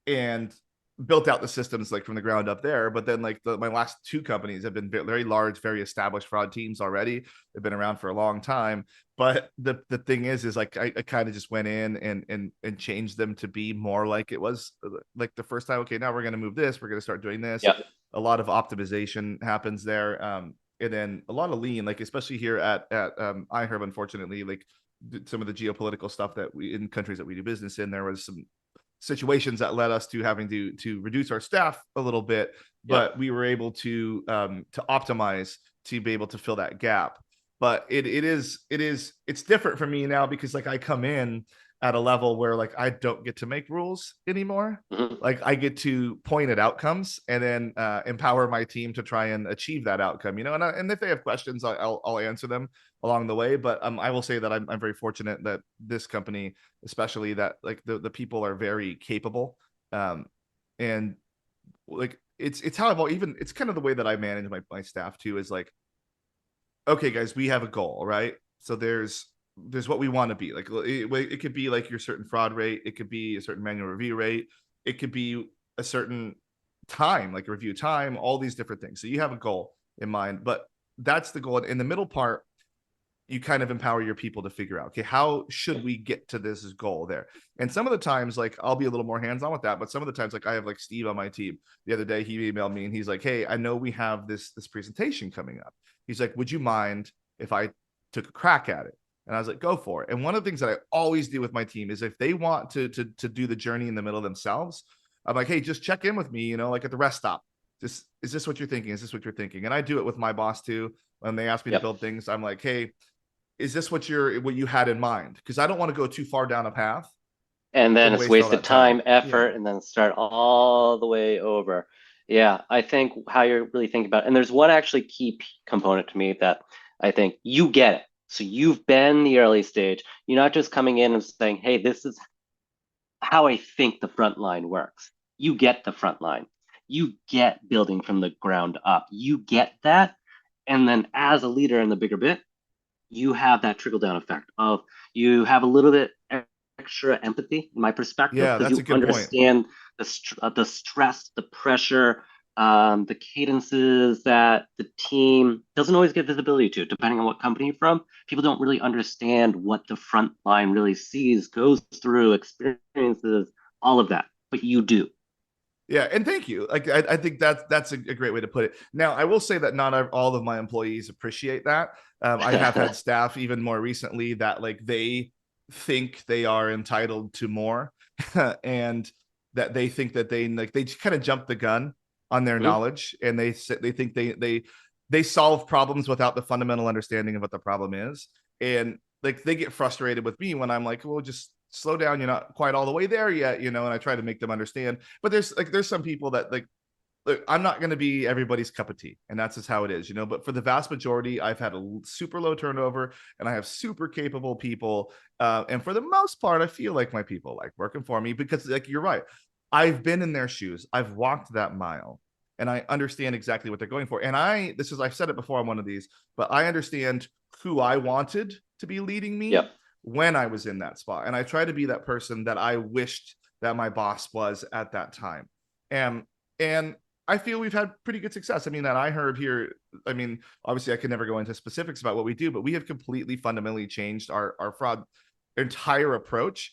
and built out the systems like from the ground up there. But then like my last two companies have been very large, very established fraud teams already. They've been around for a long time. But the thing is like I kind of just went in and changed them to be more like it was like the first time. Okay, now we're gonna move this. We're gonna start doing this. Yep. A lot of optimization happens there, and then a lot of lean, like especially here at iHerb. Unfortunately, like some of the geopolitical stuff that we in countries that we do business in, there was some situations that led us to having to reduce our staff a little bit, Yep. but we were able to optimize to be able to fill that gap. But it's different for me now because like I come in at a level where like I don't get to make rules anymore. Mhm. Like I get to point at outcomes and then empower my team to try and achieve that outcome, you know. And if they have questions, I'll answer them along the way. But I will say that I'm very fortunate that this company, especially that like the people are very capable, and like it's how I've even it's kind of the way that I manage my staff too is like, okay guys, we have a goal, right? So there's what we want to be like. It could be like your certain fraud rate, it could be a certain manual review rate, it could be a certain time, like review time, all these different things. So you have a goal in mind, but that's the goal. In the middle part, you kind of empower your people to figure out, okay, how should we get to this goal there? And some of the times, like I'll be a little more hands-on with that, but some of the times, like I have like Steve on my team. The other day, he emailed me and he's like, "Hey, I know we have this presentation coming up." He's like, "Would you mind if I took a crack at it?" And I was like, "Go for it." And one of the things that I always do with my team is if they want to do the journey in the middle themselves, I'm like, "Hey, just check in with me, you know, like at the rest stop." just, is this what you're thinking? Is this what you're thinking? And I do it with my boss too. When they ask me to Yep. build things, I'm like, hey, is this what you had in mind? Because I don't want to go too far down a path And then and it's waste all wasted that time. time, effort, Yeah. and then start all the way over. Yeah, I think how you're really thinking about it. And there's one actually key component to me that I think you get it. So you've been the early stage. You're not just coming in and saying, hey, this is how I think the front line works. You get the front line. You get building from the ground up. You get that. And then as a leader in the bigger bit, you have that trickle down effect of you have a little bit extra empathy in my perspective Yeah, because that's a you good point. understand the stress, the pressure, the cadences that the team doesn't always get visibility to, depending on what company you're from. People don't really understand what the front line really sees, goes through, experiences, all of that, but you do. Yeah, and thank you. Like I think that's a great way to put it. Now, I will say that not all of my employees appreciate that. I have had staff even more recently that like they think they are entitled to more, and that they think that they kind of jump the gun on their Mhm. knowledge, and they think they solve problems without the fundamental understanding of what the problem is, and like they get frustrated with me when I'm like, well, just slow down, you're not quite all the way there yet, and I try to make them understand. But there's some people that like, look, I'm not going to be everybody's cup of tea, and that's just how it is, but for the vast majority, I've had a super low turnover, and I have super capable people, and for the most part, I feel like my people like working for me, because like you're right, I've been in their shoes, I've walked that mile, and I understand exactly what they're going for. And I've said it before on one of these, but I understand who I wanted to be leading me Yep. when I was in that spot. And I try to be that person that I wished that my boss was at that time. And and I feel we've had pretty good success. I mean, that I heard here, I mean, obviously I could never go into specifics about what we do, but we have completely fundamentally changed our fraud entire approach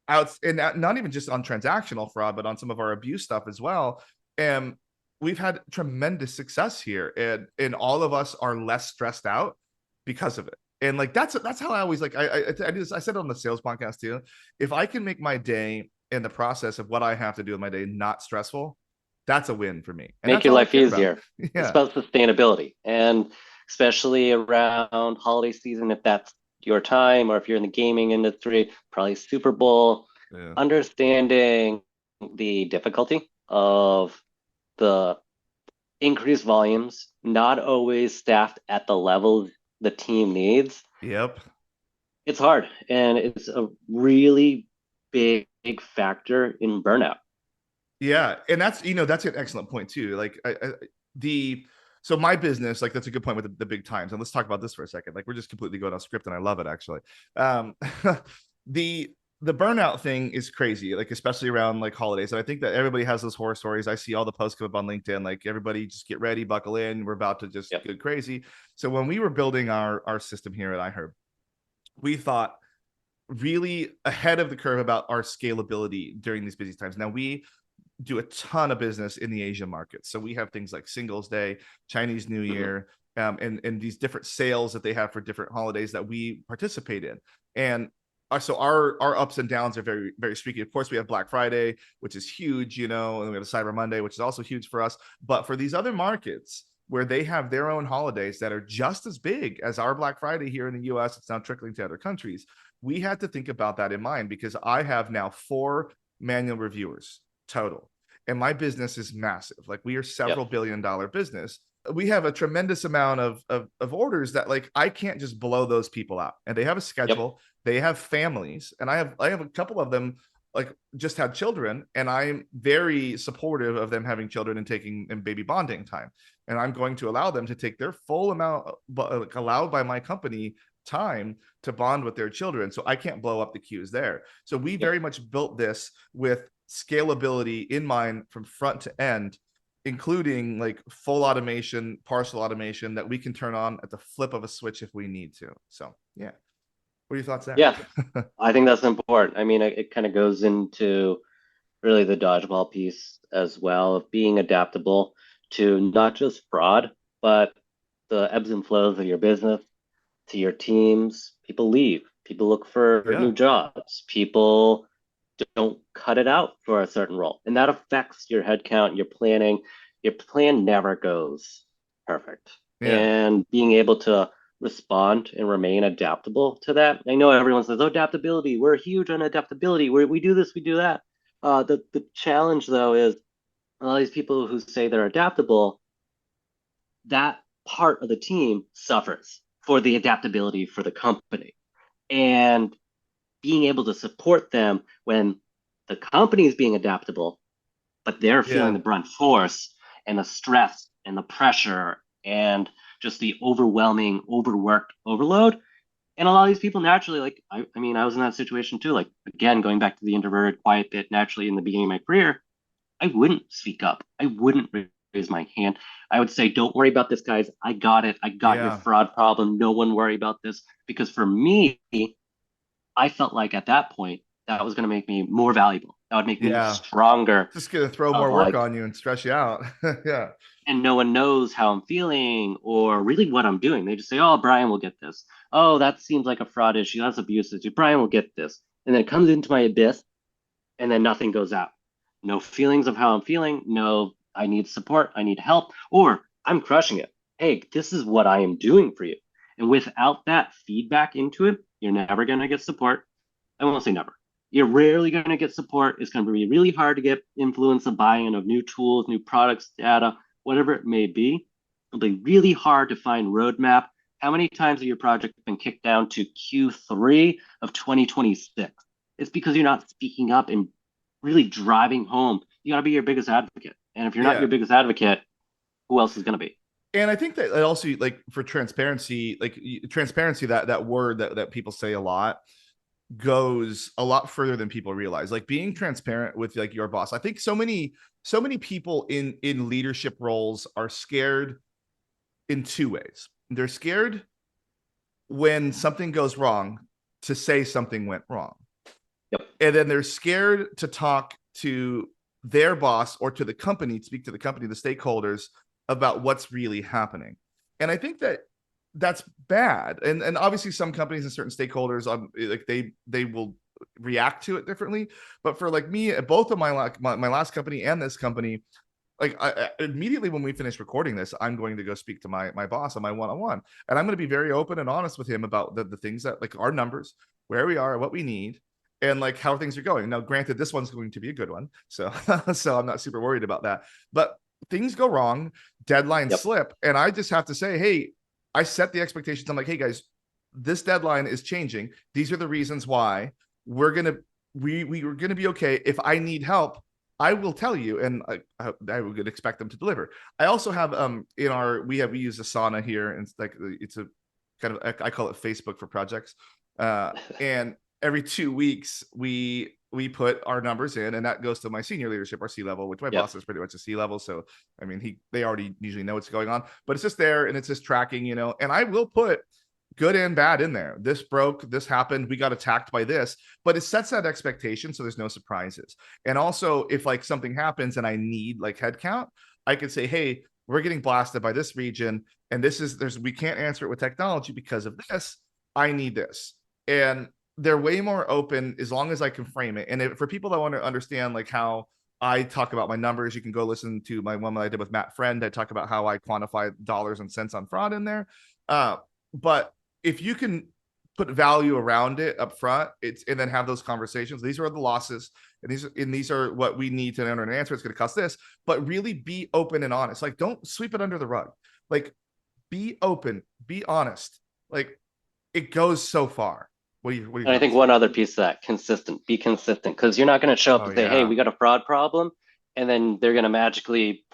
out, and not even just on transactional fraud, but on some of our abuse stuff as well. And we've had tremendous success here, and all of us are less stressed out because of it. And like that's how I always like I do this. I said it on the sales podcast too. If I can make my day and the process of what I have to do with my day not stressful, that's a win for me, and Make that's your all I life care about. easier. It's Yeah, about sustainability. And especially around holiday season, if that's your time, or if you're in the gaming industry, probably Super Bowl, yeah, understanding the difficulty of the increased volumes, not always staffed at the level the team needs. yep. It's hard, and it's a really big factor in burnout. Yeah, and that's an excellent point too. Like the so my business, like that's a good point with the big times. And let's talk about this for a second. Like we're just completely going off script, and I love it actually. Um, the the burnout thing is crazy, like especially around like holidays. And I think that everybody has those horror stories. I see all the posts come up on LinkedIn, like everybody just get ready, buckle in. We're about to just Yep. get crazy. So when we were building our system here at iHerb, we thought really ahead of the curve about our scalability during these busy times. Now we do a ton of business in the Asian market. So we have things like Singles Day, Chinese New Mm-hmm. Year, and these different sales that they have for different holidays that we participate in. And so our ups and downs are very, very streaky. Of course, we have Black Friday, which is huge, and we have a Cyber Monday, which is also huge for us. But for these other markets where they have their own holidays that are just as big as our Black Friday here in the US, it's now trickling to other countries. We had to think about that in mind, because I have now 4 manual reviewers total, and my business is massive. Like we are several Yep. $billion business. We have a tremendous amount of orders that like I can't just blow those people out, and they have a Yep. schedule, they have families, and I have a couple of them like just had children, and I'm very supportive of them having children and taking and baby bonding time, and I'm going to allow them to take their full amount like, allowed by my company time to bond with their children. So I can't blow up the queues there. So we Yep. very much built this with scalability in mind from front to end, including like full automation, partial automation that we can turn on at the flip of a switch if we need to. So yeah. What are your thoughts there? Yeah, I think that's important. I mean, it kind of goes into really the dodgeball piece as well of being adaptable to not just fraud, but the ebbs and flows of your business, to your teams. People leave, people look for Yeah. new jobs, people don't cut it out for a certain role. And that affects your headcount, your planning. your plan never goes perfect. Yeah. And being able to respond and remain adaptable to that. I know everyone says, oh, adaptability, we're huge on adaptability. We do this, we do that. The challenge, though, is a lot of these people who say they're adaptable, that part of the team suffers for the adaptability for the company. And being able to support them when the company is being adaptable, but they're feeling Yeah. the brunt force and the stress and the pressure and just the overwhelming, overworked overload. And a lot of these people naturally, like, I mean, I was in that situation too. Like, again, going back to the introverted, quiet bit naturally in the beginning of my career, I wouldn't speak up. I wouldn't raise my hand. I would say, don't worry about this, guys. I got it. I got your Yeah. fraud problem. No one worry about this. Because for me, I felt like at that point, that was going to make me more valuable. That would make me Yeah. stronger Just gonna throw of more work like, on you and stress you out. Yeah. and no one knows how I'm feeling or really what I'm doing. They just say, oh, Brian will get this. Oh, that seems like a fraud issue. That's abuse issue. Brian will get this. And then it comes into my abyss and then nothing goes out. No feelings of how I'm feeling. No, I need support. I need help. Or I'm crushing it. Hey, this is what I am doing for you. And without that feedback into it, you're never going to get support. I won't say never. You're rarely going to get support. It's going to be really hard to get influence of buy-in of new tools, new products, data, whatever it may be. It'll be really hard to find roadmap. How many times have your project been kicked down to Q3 of 2026? It's because you're not speaking up and really driving home. You got to be your biggest advocate. And if you're not Yeah. your biggest advocate, who else is going to be? And I think that it also, like, for transparency, like transparency, that word that people say a lot, goes a lot further than people realize. Like, being transparent with, like, your boss. I think so many people in leadership roles are scared in two ways. They're scared when something goes wrong to say something went wrong. Yep. And then they're scared to talk to their boss or to the company, speak to the company, the stakeholders, about what's really happening. And I think that that's bad. And obviously some companies and certain stakeholders, like, they will react to it differently. But for, like, me, both of my last company and this company, like, immediately when we finish recording this, I'm going to go speak to my boss on my one-on-one, and I'm going to be very open and honest with him about the things that, like, our numbers, where we are, what we need, and, like, how things are going. Now, granted, this one's going to be a good one, so so I'm not super worried about that. But things go wrong, deadlines Yep. slip, and I just have to say, hey, I set the expectations. I'm like, hey guys, this deadline is changing. These are the reasons why. We're gonna we were gonna be okay. If I need help, I will tell you, and I would expect them to deliver. I also have in our we use Asana here, and it's a kind of, I call it Facebook for projects. And every 2 weeks we put our numbers in, and that goes to my senior leadership, our C level, which my Yep. boss is pretty much a C level. So I mean, they already usually know what's going on, but it's just there and it's just tracking, and I will put good and bad in there. This broke, this happened, we got attacked by this, but it sets that expectation so there's no surprises. And also, if, like, something happens and I need, like, headcount, I could say, hey, we're getting blasted by this region, and we can't answer it with technology because of this. I need this. And they're way more open as long as I can frame it. And for people that want to understand, like, how I talk about my numbers, you can go listen to my one that I did with Matt Friend. I talk about how I quantify dollars and cents on fraud in there. But if you can put value around it up front, and then have those conversations. These are the losses, and these are what we need to enter an answer. It's going to cost this, but really be open and honest. Like, don't sweep it under the rug. Like, be open, be honest. Like, it goes so far. What are your And I think thoughts? one other piece of that, consistent, be consistent, because you're not going to show up Oh and say, hey, yeah, we got a fraud problem. And then they're going to magically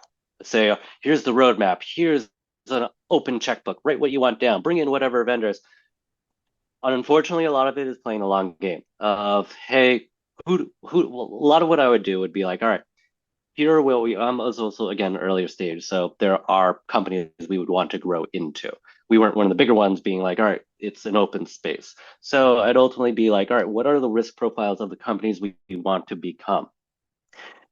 say, here's the roadmap. Here's an open checkbook. Write what you want down. Bring in whatever vendors. Unfortunately, a lot of it is playing a long game of, hey, well, a lot of what I would do would be like, all right, here will we, was also, again, earlier stage. So there are companies we would want to grow into. We weren't one of the bigger ones being like, all right, it's an open space. So I'd ultimately be like, all right, what are the risk profiles of the companies we want to become?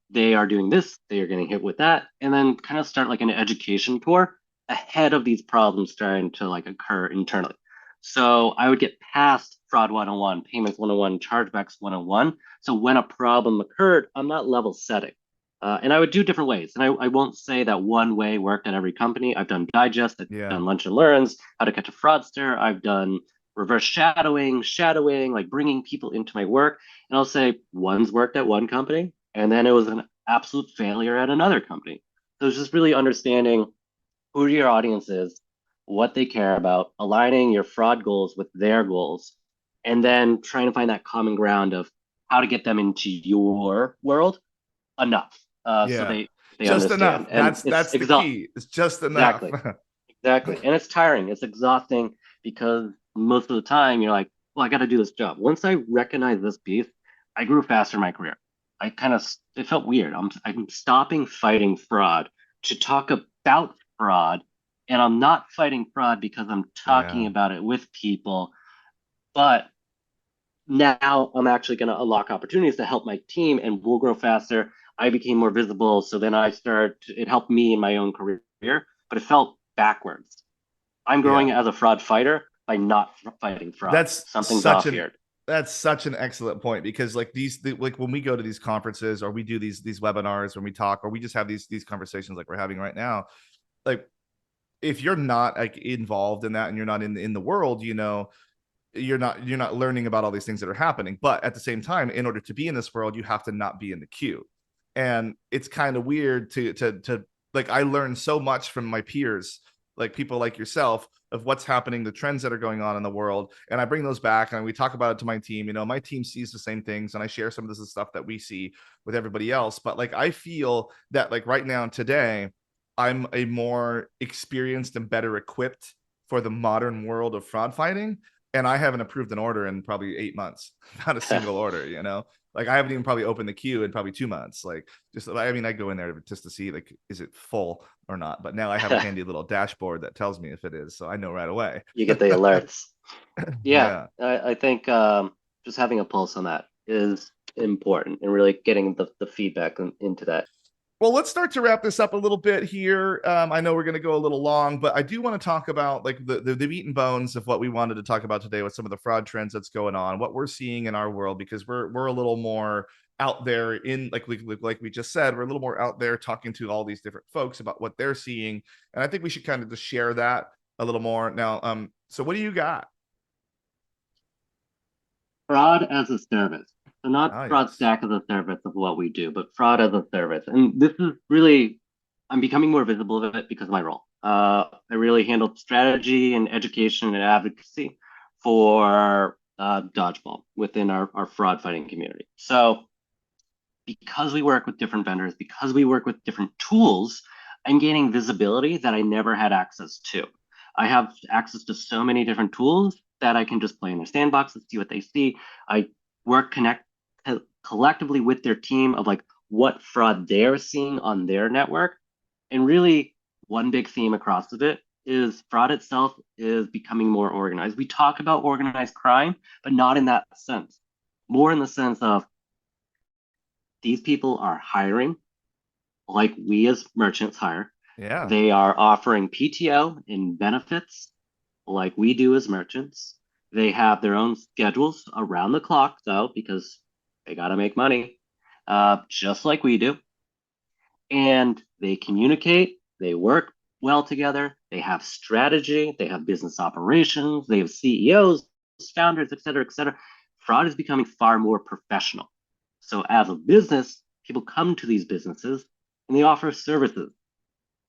They are doing this, they are getting hit with that, and then kind of start like an education tour ahead of these problems starting to like occur internally. So I would get past fraud 101, payments 101, chargebacks 101. So when a problem occurred, I'm not level setting. And I would do different ways. And I won't say that one way worked at every company. I've done digest, I've Yeah. done lunch and learns, how to catch a fraudster. I've done reverse shadowing, like bringing people into my work. And I'll say one's worked at one company, and then it was an absolute failure at another company. So it's just really understanding who your audience is, what they care about, aligning your fraud goals with their goals, and then trying to find that common ground of how to get them into your world enough, so Yeah. they Just understand. enough. And That's the key. It's just enough. exactly, exactly, and it's tiring. It's exhausting because most of the time you're like, well, I got to do this job. Once I recognize this piece, I grew faster in my career. I kind of it felt weird. I'm stopping fighting fraud to talk about fraud, and I'm not fighting fraud because I'm talking Yeah. about it with people, but now I'm actually going to unlock opportunities to help my team and we'll grow faster. I became more visible. So then it helped me in my own career, but it felt backwards. I'm Yeah. growing as a fraud fighter by not fighting fraud. That's Something's such off an here. that's such an excellent point because like like when we go to these conferences or we do these webinars when we talk or we just have these conversations like we're having right now, like if you're not like involved in that and you're not in the world, you're not learning about all these things that are happening. But at the same time, in order to be in this world, you have to not be in the queue. And it's kind of weird to like I learned so much from my peers, like people like yourself, of what's happening, the trends that are going on in the world. And I bring those back and we talk about it to my team. My team sees the same things and I share some of this stuff that we see with everybody else. But like I feel that like right now today, I'm a more experienced and better equipped for the modern world of fraud fighting, and I haven't approved an order in probably 8 months. Not a single order. Like I haven't even probably opened the queue in probably 2 months. Like just, I mean, I go in there just to see like, is it full or not? But now I have a handy little dashboard that tells me if it is. So I know right away. You get the alerts. Yeah, Yeah. I think just having a pulse on that is important and really getting the feedback into that. Well, let's start to wrap this up a little bit here. I know we're going to go a little long, but I do want to talk about like the meat and bones of what we wanted to talk about today with some of the fraud trends that's going on, what we're seeing in our world, because we're a little more out there in like we just said, we're a little more out there talking to all these different folks about what they're seeing, and I think we should kind of just share that a little more now. So what do you got? Fraud as a service. So not Oh fraud yes, stack as a service of what we do, but fraud as a service. And this is really, I'm becoming more visible of it because of my role. I really handled strategy and education and advocacy for Dodgeball within our fraud fighting community. So because we work with different vendors, because we work with different tools, I'm gaining visibility that I never had access to. I have access to so many different tools that I can just play in their sandboxes, see what they see. I work collectively with their team of like what fraud they're seeing on their network. And really, one big theme across of it is fraud itself is becoming more organized. We talk about organized crime, but not in that sense. More in the sense of these people are hiring like we as merchants hire. yeah. They are offering PTO and benefits like we do as merchants. They have their own schedules around the clock, though, because they got to make money, just like we do. And they communicate, they work well together, they have strategy, they have business operations, they have CEOs, founders, et cetera, et cetera. Fraud is becoming far more professional. So, as a business, people come to these businesses and they offer services.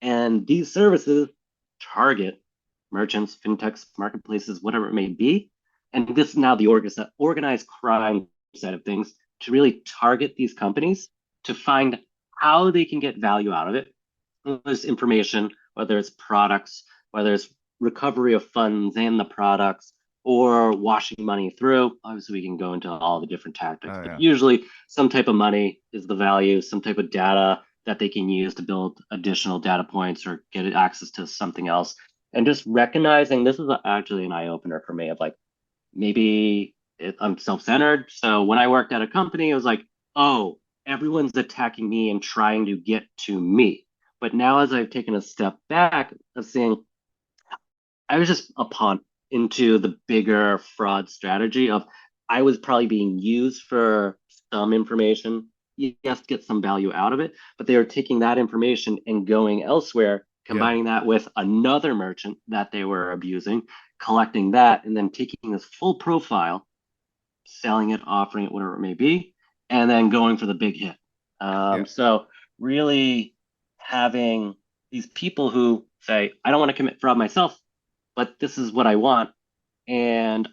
And these services target merchants, fintechs, marketplaces, whatever it may be. And this is now the organized crime side of things to really target these companies to find how they can get value out of it. Whether it's information, whether it's products, whether it's recovery of funds and the products, or washing money through. Obviously, we can go into all the different tactics, Oh but yeah. usually some type of money is the value, some type of data that they can use to build additional data points or get access to something else. And just recognizing this is actually an eye opener for me of like, I'm self-centered. So when I worked at a company, it was like, oh, everyone's attacking me and trying to get to me. But now as I've taken a step back of seeing, I was just a pawn into the bigger fraud strategy of I was probably being used for some information yes, get some value out of it, but they are taking that information and going elsewhere, Yeah. combining that with another merchant that they were abusing, collecting that, and then taking this full profile, selling it, offering it, whatever it may be, and then going for the big hit. Yeah. So really having these people who say, I don't want to commit fraud myself, but this is what I want. And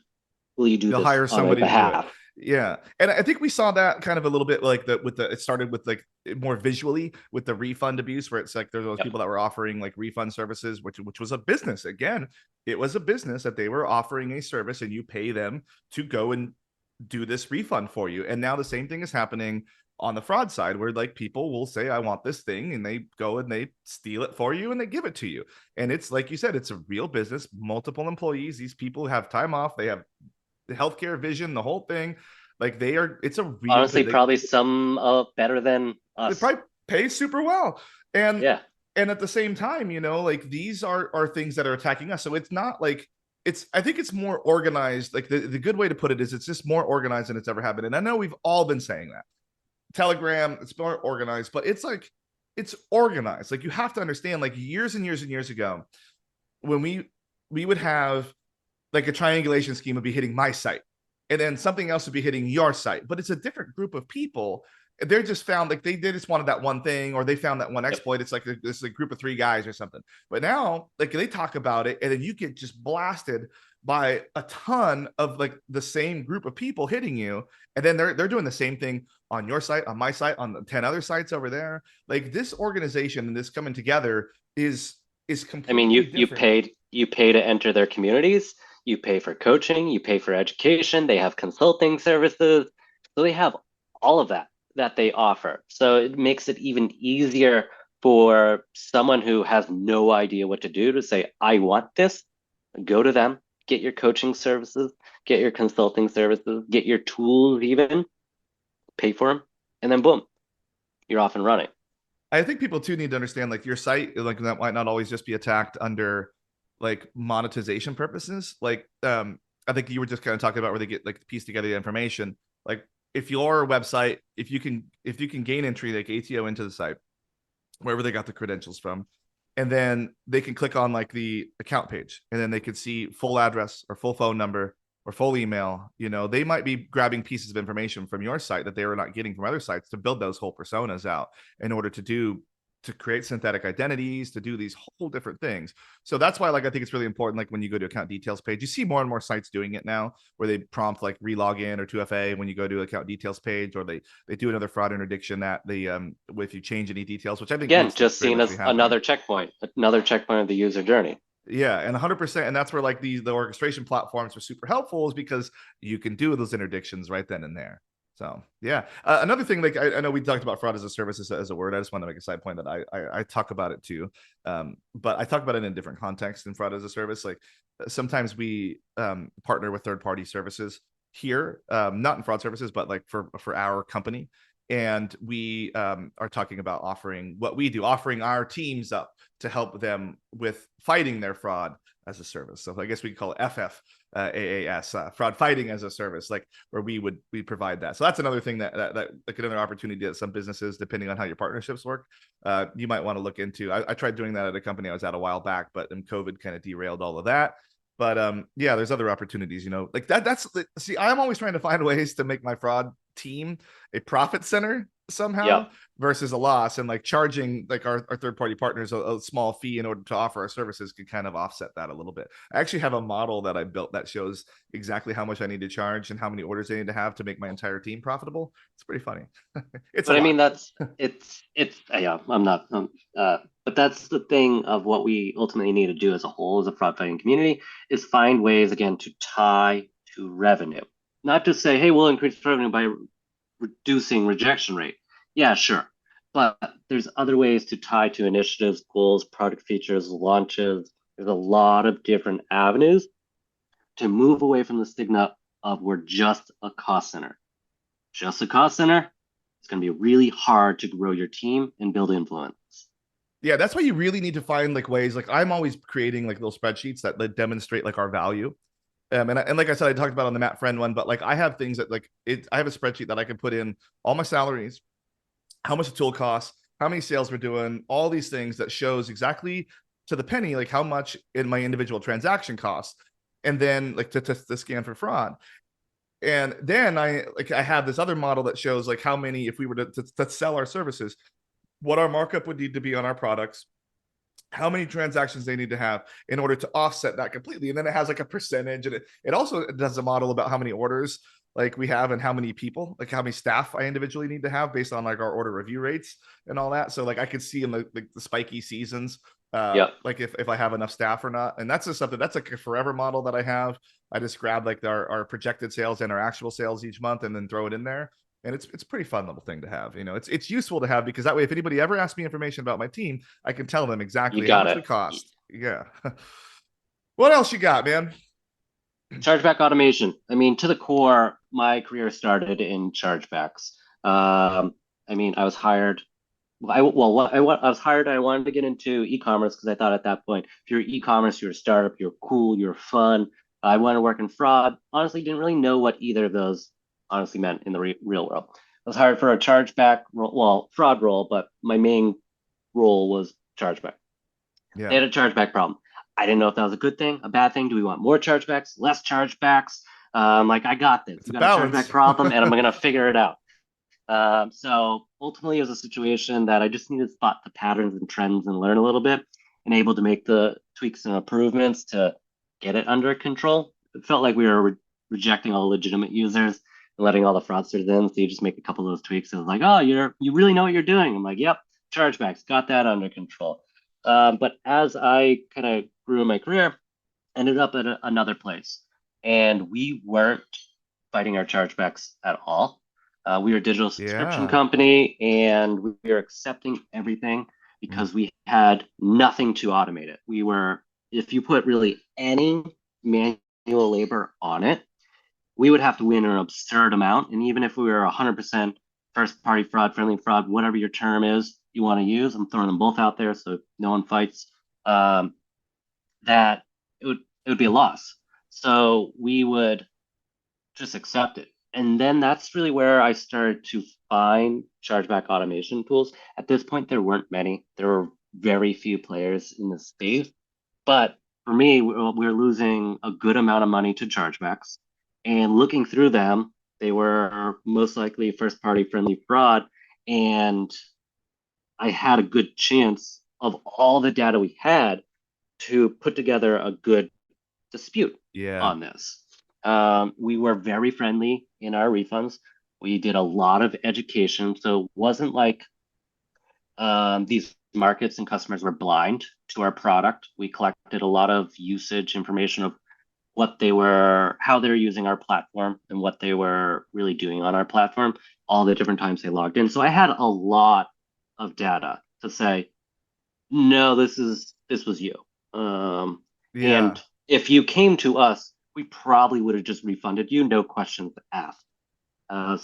will you do They'll this hire on my somebody to do it. behalf? Yeah. And I think we saw that kind of a little bit like it started with like more visually with the refund abuse, where it's like there's those Yep. people that were offering like refund services, which was a business. Again, it was a business that they were offering a service and you pay them to go and do this refund for you. And now the same thing is happening on the fraud side, where like people will say, I want this thing, and they go and they steal it for you and they give it to you. And it's like you said, it's a real business, multiple employees. These people have time off, they have the healthcare, vision, the whole thing. Like it's a real Honestly, bit. probably some better than They us. probably pay super well. And Yeah. and at the same time, like these are things that are attacking us. So it's not like I think it's more organized. Like the good way to put it is it's just more organized than it's ever happened. And I know we've all been saying that. Telegram, it's more organized, but it's like it's organized. Like you have to understand, like years and years and years ago, when we would have like a triangulation scheme would be hitting my site, and then something else would be hitting your site, but it's a different group of people. They're just found like they just wanted that one thing, or they found that one Yep. exploit. It's like this a group of 3 guys or something. But now like they talk about it, and then you get just blasted by a ton of like the same group of people hitting you, and then they're doing the same thing on your site, on my site, on the 10 other sites over there. Like this organization and this coming together is I mean, completely different. you pay to enter their communities, you pay for coaching, you pay for education, they have consulting services. So they have all of that they offer. So it makes it even easier for someone who has no idea what to do to say, I want this, go to them, get your coaching services, get your consulting services, get your tools even, pay for them, and then boom, you're off and running. I think people too need to understand like your site, like that might not always just be attacked under like monetization purposes. Like I think you were just kind of talking about where they get like piece together the information. Like if your website, if you can gain entry like ATO into the site, wherever they got the credentials from, and then they can click on like the account page, and then they could see full address or full phone number or full email. They might be grabbing pieces of information from your site that they were not getting from other sites to build those whole personas out in order to create synthetic identities, to do these whole different things. So that's why, like, I think it's really important. Like when you go to account details page, you see more and more sites doing it now, where they prompt like relogin or 2FA when you go to account details page, or they do another fraud interdiction that they if you change any details, which I think Again, needs to just very seen much be as happening. another checkpoint of the user journey. Yeah, and 100%, and that's where like the orchestration platforms are super helpful, is because you can do those interdictions right then and there. So yeah, another thing, like I know we talked about fraud as a service as a word. I just want to make a side point that I talk about it too, but I talk about it in a different context than fraud as a service. Like sometimes we partner with third party services here, not in fraud services, but like for our company, and we are talking about offering what we do, offering our teams up to help them with fighting their fraud as a service. So I guess we could call it AAS, fraud fighting as a service, like where we provide that. So that's another thing that like another opportunity that some businesses, depending on how your partnerships work, you might want to look into. I tried doing that at a company I was at a while back, but then COVID kind of derailed all of that. But yeah, there's other opportunities, like that. See, I'm always trying to find ways to make my fraud team a profit center somehow Yep. versus a loss, and like charging like our third party partners a small fee in order to offer our services could kind of offset that a little bit. I actually have a model that I built that shows exactly how much I need to charge and how many orders I need to have to make my entire team profitable. It's pretty funny. It's a But I lot. mean, it's yeah, I'm not, but that's the thing of what we ultimately need to do as a whole, as a fraud fighting community, is find ways again to tie to revenue. Not just say, hey, we'll increase revenue by reducing rejection rate. Yeah, sure. But there's other ways to tie to initiatives, goals, product features, launches. There's a lot of different avenues to move away from the stigma of we're just a cost center. Just a cost center, it's going to be really hard to grow your team and build influence. Yeah, that's why you really need to find like ways. Like I'm always creating like little spreadsheets that demonstrate like our value. And like I said, I talked about on the Matt Friend one, but like I have things that like I have a spreadsheet that I can put in all my salaries, how much the tool costs, how many sales we're doing, all these things that shows exactly to the penny, like how much in my individual transaction costs. And then like to scan for fraud. And then I have this other model that shows like how many, if we were to sell our services, what our markup would need to be on our products, how many transactions they need to have in order to offset that completely. And then it has like a percentage, and it also does a model about how many orders like we have and how many people, like how many staff I individually need to have based on like our order review rates and all that. So like I could see in the spiky seasons, Yeah. like if I have enough staff or not. And that's just something that's like a forever model that I have. I just grab like our projected sales and our actual sales each month and then throw it in there. And it's a pretty fun little thing to have. You know, it's useful to have because that way, if anybody ever asks me information about my team, I can tell them You exactly how got much we it. cost. Yeah. What else you got, man? Chargeback automation. I mean, to the core, my career started in chargebacks. I mean, I was hired. I was hired. I wanted to get into e-commerce because I thought at that point, if you're e-commerce, you're a startup, you're cool, you're fun. I wanted to work in fraud. Honestly, didn't really know what either of those honestly meant in the real world. I was hired for a chargeback role, well, fraud role, but my main role was chargeback. They Yeah. had a chargeback problem. I didn't know if that was a good thing, a bad thing. Do we want more chargebacks, less chargebacks? Like, I got this. It's We a got a chargeback balance. problem, and I'm going to figure it out. So ultimately, it was a situation that I just needed to spot the patterns and trends and learn a little bit, and able to make the tweaks and improvements to get it under control. It felt like we were rejecting all legitimate users and letting all the fraudsters in. So you just make a couple of those tweaks, and it's like, oh, you really know what you're doing. I'm like, yep, chargebacks, got that under control. But as I kind of grew in my career, ended up at another place, and we weren't fighting our chargebacks at all. We were a digital subscription Yeah. company, and we were accepting everything Mm. because we had nothing to automate it. We were, if you put really any manual labor on it, we would have to win an absurd amount. And even if we were 100% first party fraud, friendly fraud, whatever your term is you want to use, I'm throwing them both out there so no one fights. That it would be a loss. So we would just accept it. And then that's really where I started to find chargeback automation tools. At this point, there weren't many. There were very few players in the space. But for me, we're losing a good amount of money to chargebacks. And looking through them, they were most likely first party friendly fraud. And I had a good chance of all the data we had to put together a good dispute Yeah. on this. We were very friendly in our refunds. We did a lot of education. So it wasn't like these markets and customers were blind to our product. We collected a lot of usage information of what they were, how they were using our platform and what they were really doing on our platform, all the different times they logged in. So I had a lot of data to say, no, this was you. Yeah. And if you came to us, we probably would have just refunded you, no questions asked.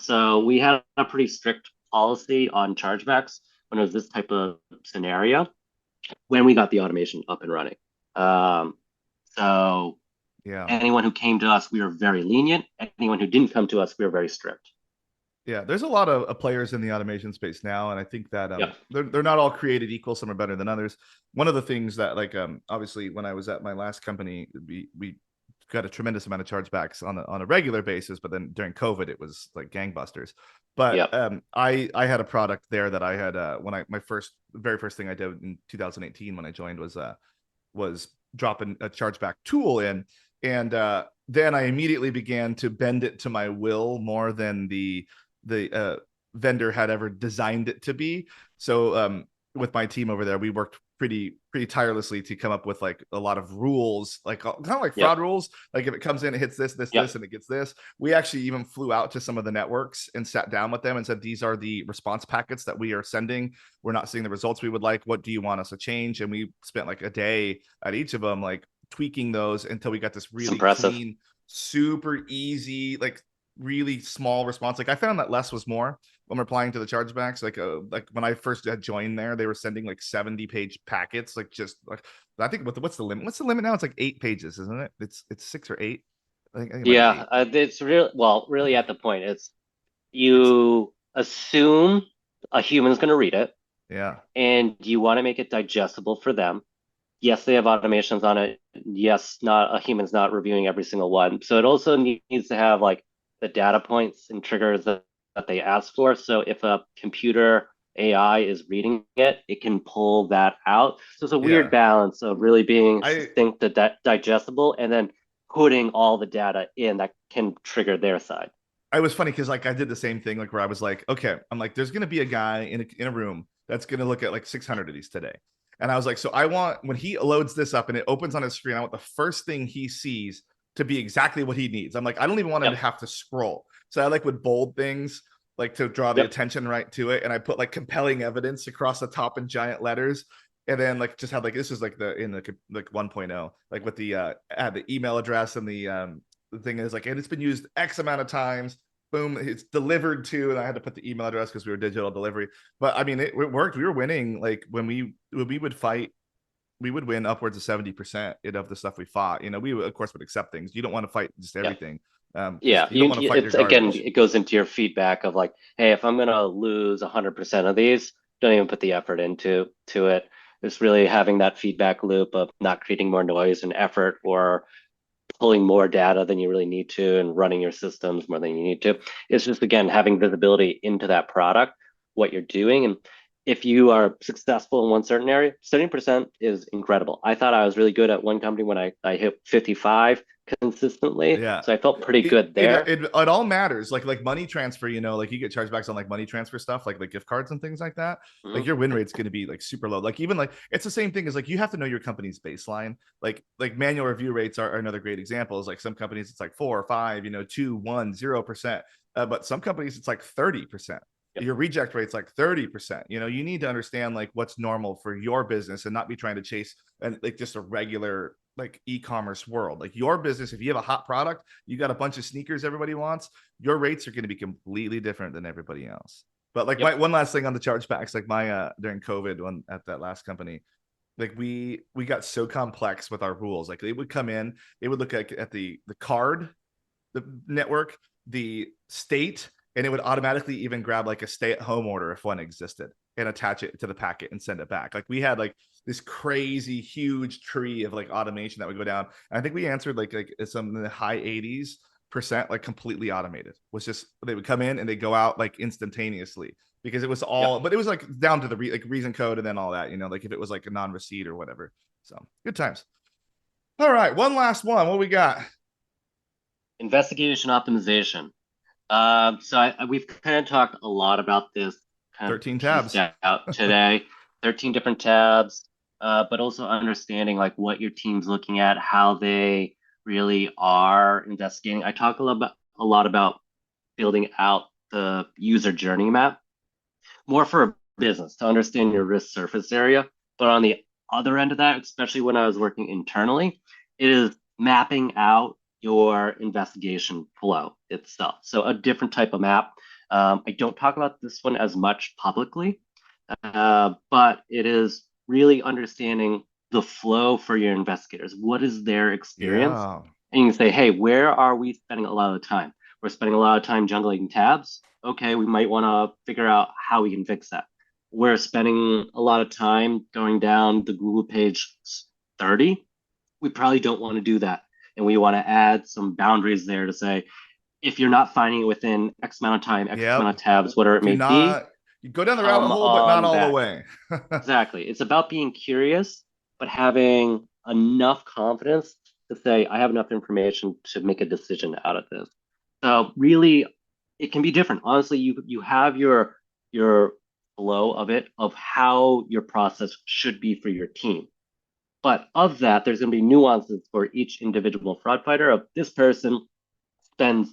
So we had a pretty strict policy on chargebacks when it was this type of scenario when we got the automation up and running. So Yeah. anyone who came to us, we were very lenient. Anyone who didn't come to us, we were very strict. Yeah, there's a lot of players in the automation space now, and I think that Yep. they're not all created equal. Some are better than others. One of the things that like obviously when I was at my last company, we got a tremendous amount of chargebacks on a regular basis, but then during COVID it was like gangbusters. But Yep. I had a product there that I had when I my very first thing I did in 2018 when I joined was dropping a chargeback tool in, and then I immediately began to bend it to my will more than the vendor had ever designed it to be. So with my team over there, we worked pretty tirelessly to come up with like a lot of rules, like kind of like Yep. fraud rules. Like if it comes in, it hits this, Yep. and it gets this. We actually even flew out to some of the networks and sat down with them and said, these are the response packets that we are sending. We're not seeing the results we would like. What do you want us to change? And we spent like a day at each of them, like tweaking those until we got this It's really impressive. clean, super easy, like really small response. Like I found that less was more when replying to the chargebacks. Like when I first had joined there, they were sending like 70-page packets, like just like I think what's the limit? What's the limit now? It's like 8 pages, isn't it? It's 6 or 8. I think it might be Yeah, 8. it's real. Well, really, at the point, it's It's you assume. a human's going to read it, Yeah. and you want to make it digestible for them. Yes, they have automations on it. Yes, not a human's not reviewing every single one. So it also needs to have like the data points and triggers that they ask for. So if a computer AI is reading it, it can pull that out. So it's a weird Yeah. balance of really being I succinct to digestible and then putting all the data in that can trigger their side. I was funny because like I did the same thing, like where I was like, okay, I'm like, there's gonna be a guy in a room that's gonna look at like 600 of these today. And I was like, so I want when he loads this up and it opens on his screen, I want the first thing he sees to be exactly what he needs. I'm like, I don't even want him to Yep. have to scroll. So I like would bold things like to draw the Yep. attention right to it. And I put like compelling evidence across the top in giant letters. And then like just had like this is like the in the like 1.0, like with the email address and the thing is like, and it's been used X amount of times. Boom, it's delivered to, and I had to put the email address because we were digital delivery. But I mean, it worked. We were winning. Like when we would fight, we would win upwards of 70% of the stuff we fought. You know, we of course would accept things. You don't want to fight just Yeah. everything, because Yeah, you don't want to fight your it's again, garbage. it goes into your feedback of like, hey, if I'm gonna lose 100% of these, don't even put the effort into it. It's really having that feedback loop of not creating more noise and effort or pulling more data than you really need to and running your systems more than you need to. It's just again having visibility into that product, what you're doing, and if you are successful in one certain area, 70% is incredible. I thought I was really good at one company when I hit 55 consistently, Yeah, so I felt pretty it, good it there. it it all matters. Like money transfer, you know, like you get chargebacks on like money transfer stuff, like gift cards and things like that. Like Mhm. your win rate's going to be like super low. Like even like it's the same thing as like you have to know your company's baseline. Like manual review rates are another great example. Is like some companies it's like 4 or 5, you know, 2, 1, 0%. But some companies it's like 30%. Yep. Your reject rate's like 30%. You know, you need to understand like what's normal for your business and not be trying to chase and like just a regular like e-commerce world. Like your business, if you have a hot product, you got a bunch of sneakers everybody wants, your rates are going to be completely different than everybody else. But like my Yep. one last thing on the chargebacks, like my during COVID when at that last company, like we got so complex with our rules. Like they would come in, they would look at the card, the network, the state, and it would automatically even grab like a stay-at-home order if one existed and attach it to the packet and send it back. Like we had like this crazy huge tree of like automation that would go down. And I think we answered like some in the high 80s% like completely automated. Was just they would come in and they go out like instantaneously because it was Yep. all, but it was like down to the like reason code and then all that, you know, like if it was like a non-receipt or whatever. So good times. All right, one last one. What we got? Investigation optimization. We've kind of talked a lot about this, kind of 13 pieced tabs. out today. 13 different tabs, but also understanding like what your team's looking at, how they really are investigating. I talk a lot about building out the user journey map, more for a business to understand your risk surface area. But on the other end of that, especially when I was working internally, it is mapping out your investigation flow itself. So a different type of map. I don't talk about this one as much publicly, but it is really understanding the flow for your investigators. What is their experience? Yeah. And you can say, hey, where are we spending a lot of the time? We're spending a lot of time jungling tabs. Okay, we might want to figure out how we can fix that. We're spending a lot of time going down the Google page 30. We probably don't want to do that. And we want to add some boundaries there to say, if you're not finding it within X amount of time, X amount Yep. of tabs, whatever it Do may be, not you go down the rabbit come hole, but not on all the back. way. Exactly. It's about being curious, but having enough confidence to say, I have enough information to make a decision out of this. So really, it can be different. Honestly, you have your flow of it, of how your process should be for your team. But of that, there's going to be nuances for each individual fraud fighter of this person spends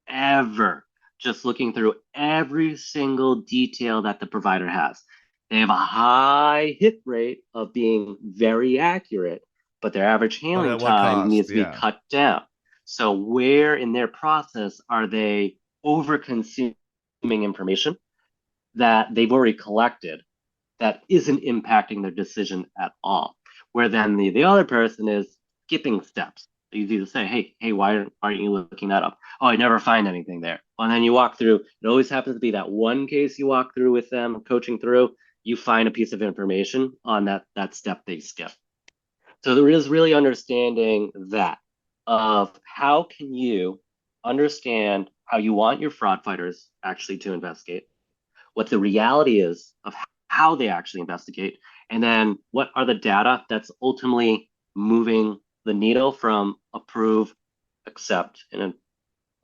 forever just looking through every single detail that the provider has. They have a high hit rate of being very accurate, but their average But handling at what time cost? needs to be Yeah. cut down. So, where in their process are they over consuming information that they've already collected that isn't impacting their decision at all? Where then the other person is skipping steps. Easy to say, hey, why aren't you looking that up? Oh, I never find anything there. And then you walk through, it always happens to be that one case you walk through with them, coaching through, you find a piece of information on that step they skip. So there is really understanding that of how can you understand how you want your fraud fighters actually to investigate, what the reality is of how they actually investigate, and then what are the data that's ultimately moving the needle from approve, accept, and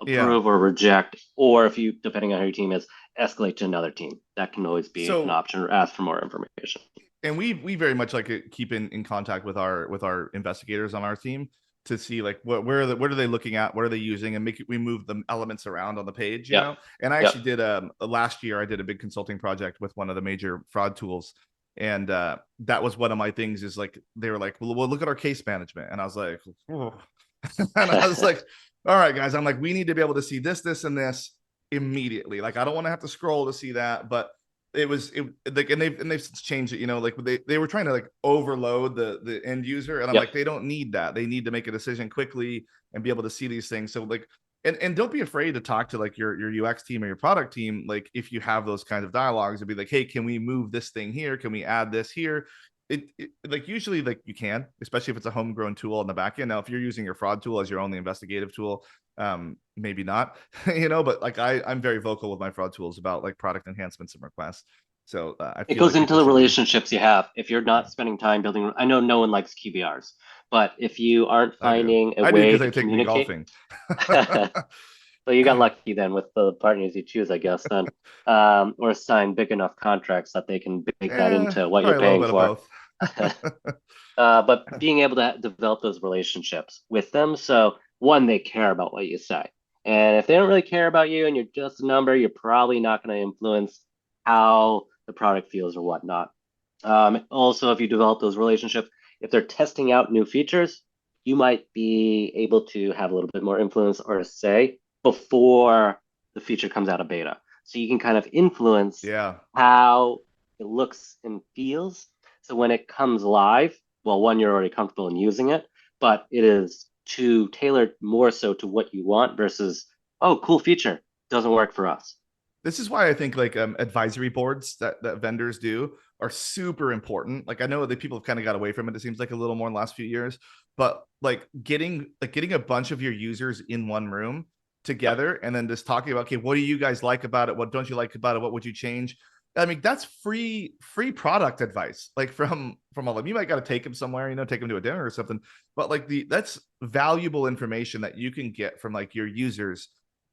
Yeah. approve or reject, or if you, depending on how your team is, escalate to another team. That can always be an So option or ask for more information. and we very much like to keep in contact with our investigators on our team to see like what are they looking at, what are they using, and we move the elements around on the page, you Yep. know. And I Yep. actually did last year I did a big consulting project with one of the major fraud tools, and that was one of my things is like they were like, well, look at our case management, and I was like, oh. And I was like, all right guys, I'm like, we need to be able to see this and this immediately. Like I don't want to have to scroll to see that, but it like, and they've since changed it, you know, like they were trying to like overload the end user, and I'm Yep. like, they don't need that. They need to make a decision quickly and be able to see these things. So like, and don't be afraid to talk to like your UX team or your product team, like if you have those kinds of dialogues, and be like, hey, can we move this thing here, can we add this here? It like usually like you can, especially if it's a homegrown tool in the back end. Now if you're using your fraud tool as your only investigative tool, maybe not, you know, but like I'm very vocal with my fraud tools about like product enhancements and requests. So I It feel goes like into people the should be. relationships you have. If you're Yeah, not spending time building, I know no one likes QBRs, but if you aren't finding a I do way because to they take me communicate, golfing. so you got lucky then with the partners you choose, I guess, then, or sign big enough contracts that they can bake that Yeah, into what you're probably a little paying bit of for. both. But being able to develop those relationships with them. So one, they care about what you say. And if they don't really care about you and you're just a number, you're probably not going to influence how the product feels or whatnot. Also, if you develop those relationships, if they're testing out new features, you might be able to have a little bit more influence or a say before the feature comes out of beta. So you can kind of influence Yeah. how it looks and feels. So when it comes live, well, one, you're already comfortable in using it, but it is to tailor more so to what you want versus, oh, cool feature, doesn't work for us. This is why I think like advisory boards that vendors do are super important. Like I know that people have kind of got away from it. It seems like a little more in the last few years, but like getting a bunch of your users in one room Yep. together and then just talking about, okay, what do you guys like about it? What don't you like about it? What would you change? I mean, that's free product advice. Like from all of them. You might got to take them somewhere, you know, take them to a dinner or something. But like that's valuable information that you can get from like your users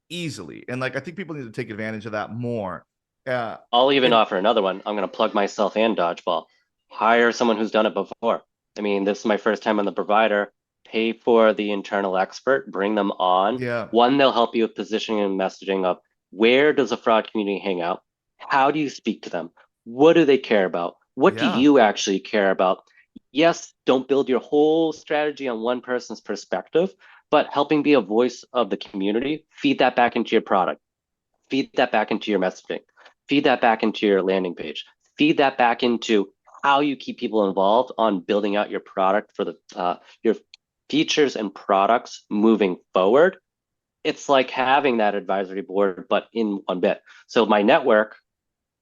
easily. And like I think people need to take advantage of that more. Uh I'll even and offer another one. I'm going to plug myself and Dodgeball. Hire someone who's done it before. I mean, this is my first time on the provider. Pay for the internal expert, bring them on. yeah, One, they'll help you with positioning and messaging of where does a fraud community hang out? How do you speak to them? What do they care about? What do yeah, you actually care about? Yes, don't build your whole strategy on one person's perspective, but helping be a voice of the community, feed that back into your product, feed that back into your messaging, feed that back into your landing page, feed that back into how you keep people involved on building out your product for the your features and products moving forward. It's like having that advisory board, but in one bit. So my network,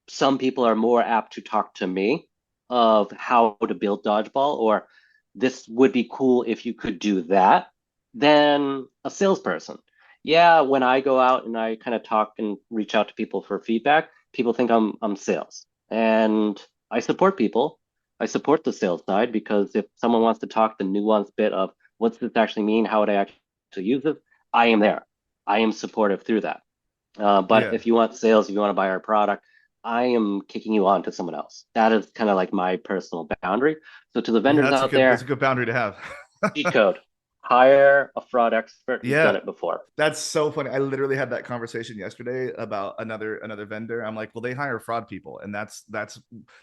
some people are more apt to talk to me of how to build dodgeball, or this would be cool if you could do that, than a salesperson. Yeah, when I go out and I kind of talk and reach out to people for feedback, people think I'm sales. And I support people. I support the sales side because if someone wants to talk the nuanced bit of what's this actually mean, how would I actually use it, I am there. I am supportive through that. But yeah, if you want sales, if you want to buy our product, I am kicking you on to someone else. That is kind of like my personal boundary. So to the yeah. vendors out That's a there, good boundary to have. cheat code, hire a fraud expert who's done Yeah, it before. that's so funny. I literally had that conversation yesterday about another vendor. I'm like, well, they hire fraud people, and that's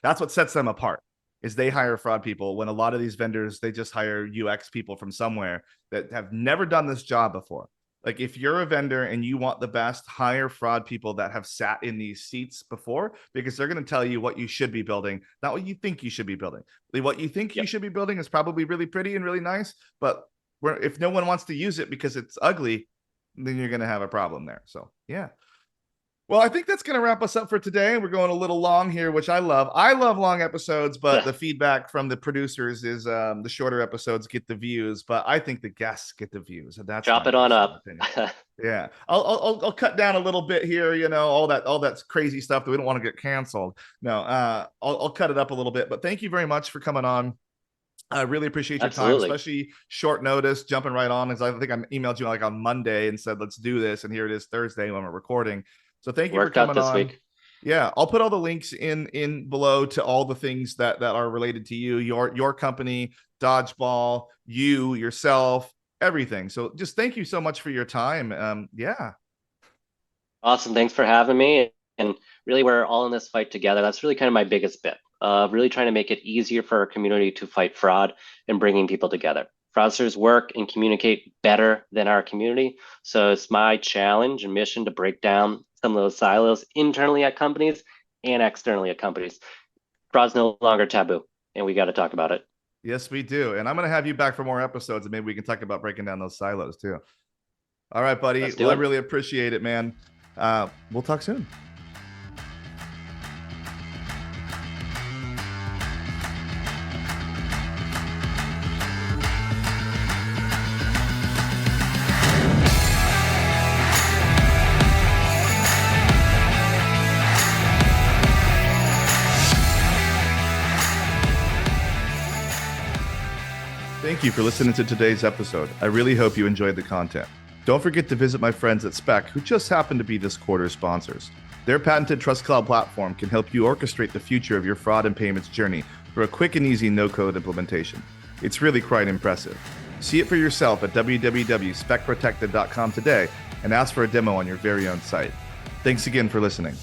what sets them apart. Is they hire fraud people when a lot of these vendors they just hire UX people from somewhere that have never done this job before. Like if you're a vendor and you want the best, hire fraud people that have sat in these seats before because they're going to tell you what you should be building, not what you think you should be building. What you think you Yep. should be building is probably really pretty and really nice, but if no one wants to use it because it's ugly, then you're going to have a problem there. So yeah. Well, I think that's going to wrap us up for today. We're going a little long here, which I love. I love long episodes, but the feedback from the producers is the shorter episodes get the views, but I think the guests get the views. And that's Chop it on up. Yeah, I'll cut down a little bit here. You know, all that crazy stuff that we don't want to get canceled. No, I'll cut it up a little bit. But thank you very much for coming on. I really appreciate your time, especially short notice, jumping right on. As I think I emailed you like on Monday and said, let's do this. And here it is Thursday when we're recording. So thank you for coming on. Week. Yeah, I'll put all the links in below to all the things that are related to you, your company, Dodgeball, yourself, everything. So just thank you so much for your time. Yeah. Awesome. Thanks for having me. And really, we're all in this fight together. That's really kind of my biggest bit. Really trying to make it easier for our community to fight fraud and bringing people together. Fraudsters work and communicate better than our community. So it's my challenge and mission to break down some of those silos internally at companies and externally at companies. Fraud's no longer taboo, and we got to talk about it. Yes, we do. And I'm going to have you back for more episodes, and maybe we can talk about breaking down those silos too. All right, buddy. Well, I really appreciate it, man. We'll talk soon. Thank you for listening to today's episode. I really hope you enjoyed the content. Don't forget to visit my friends at Spec, who just happen to be this quarter's sponsors. Their patented Trust Cloud platform can help you orchestrate the future of your fraud and payments journey through a quick and easy no-code implementation. It's really quite impressive. See it for yourself at www.specprotected.com today and ask for a demo on your very own site. Thanks again for listening.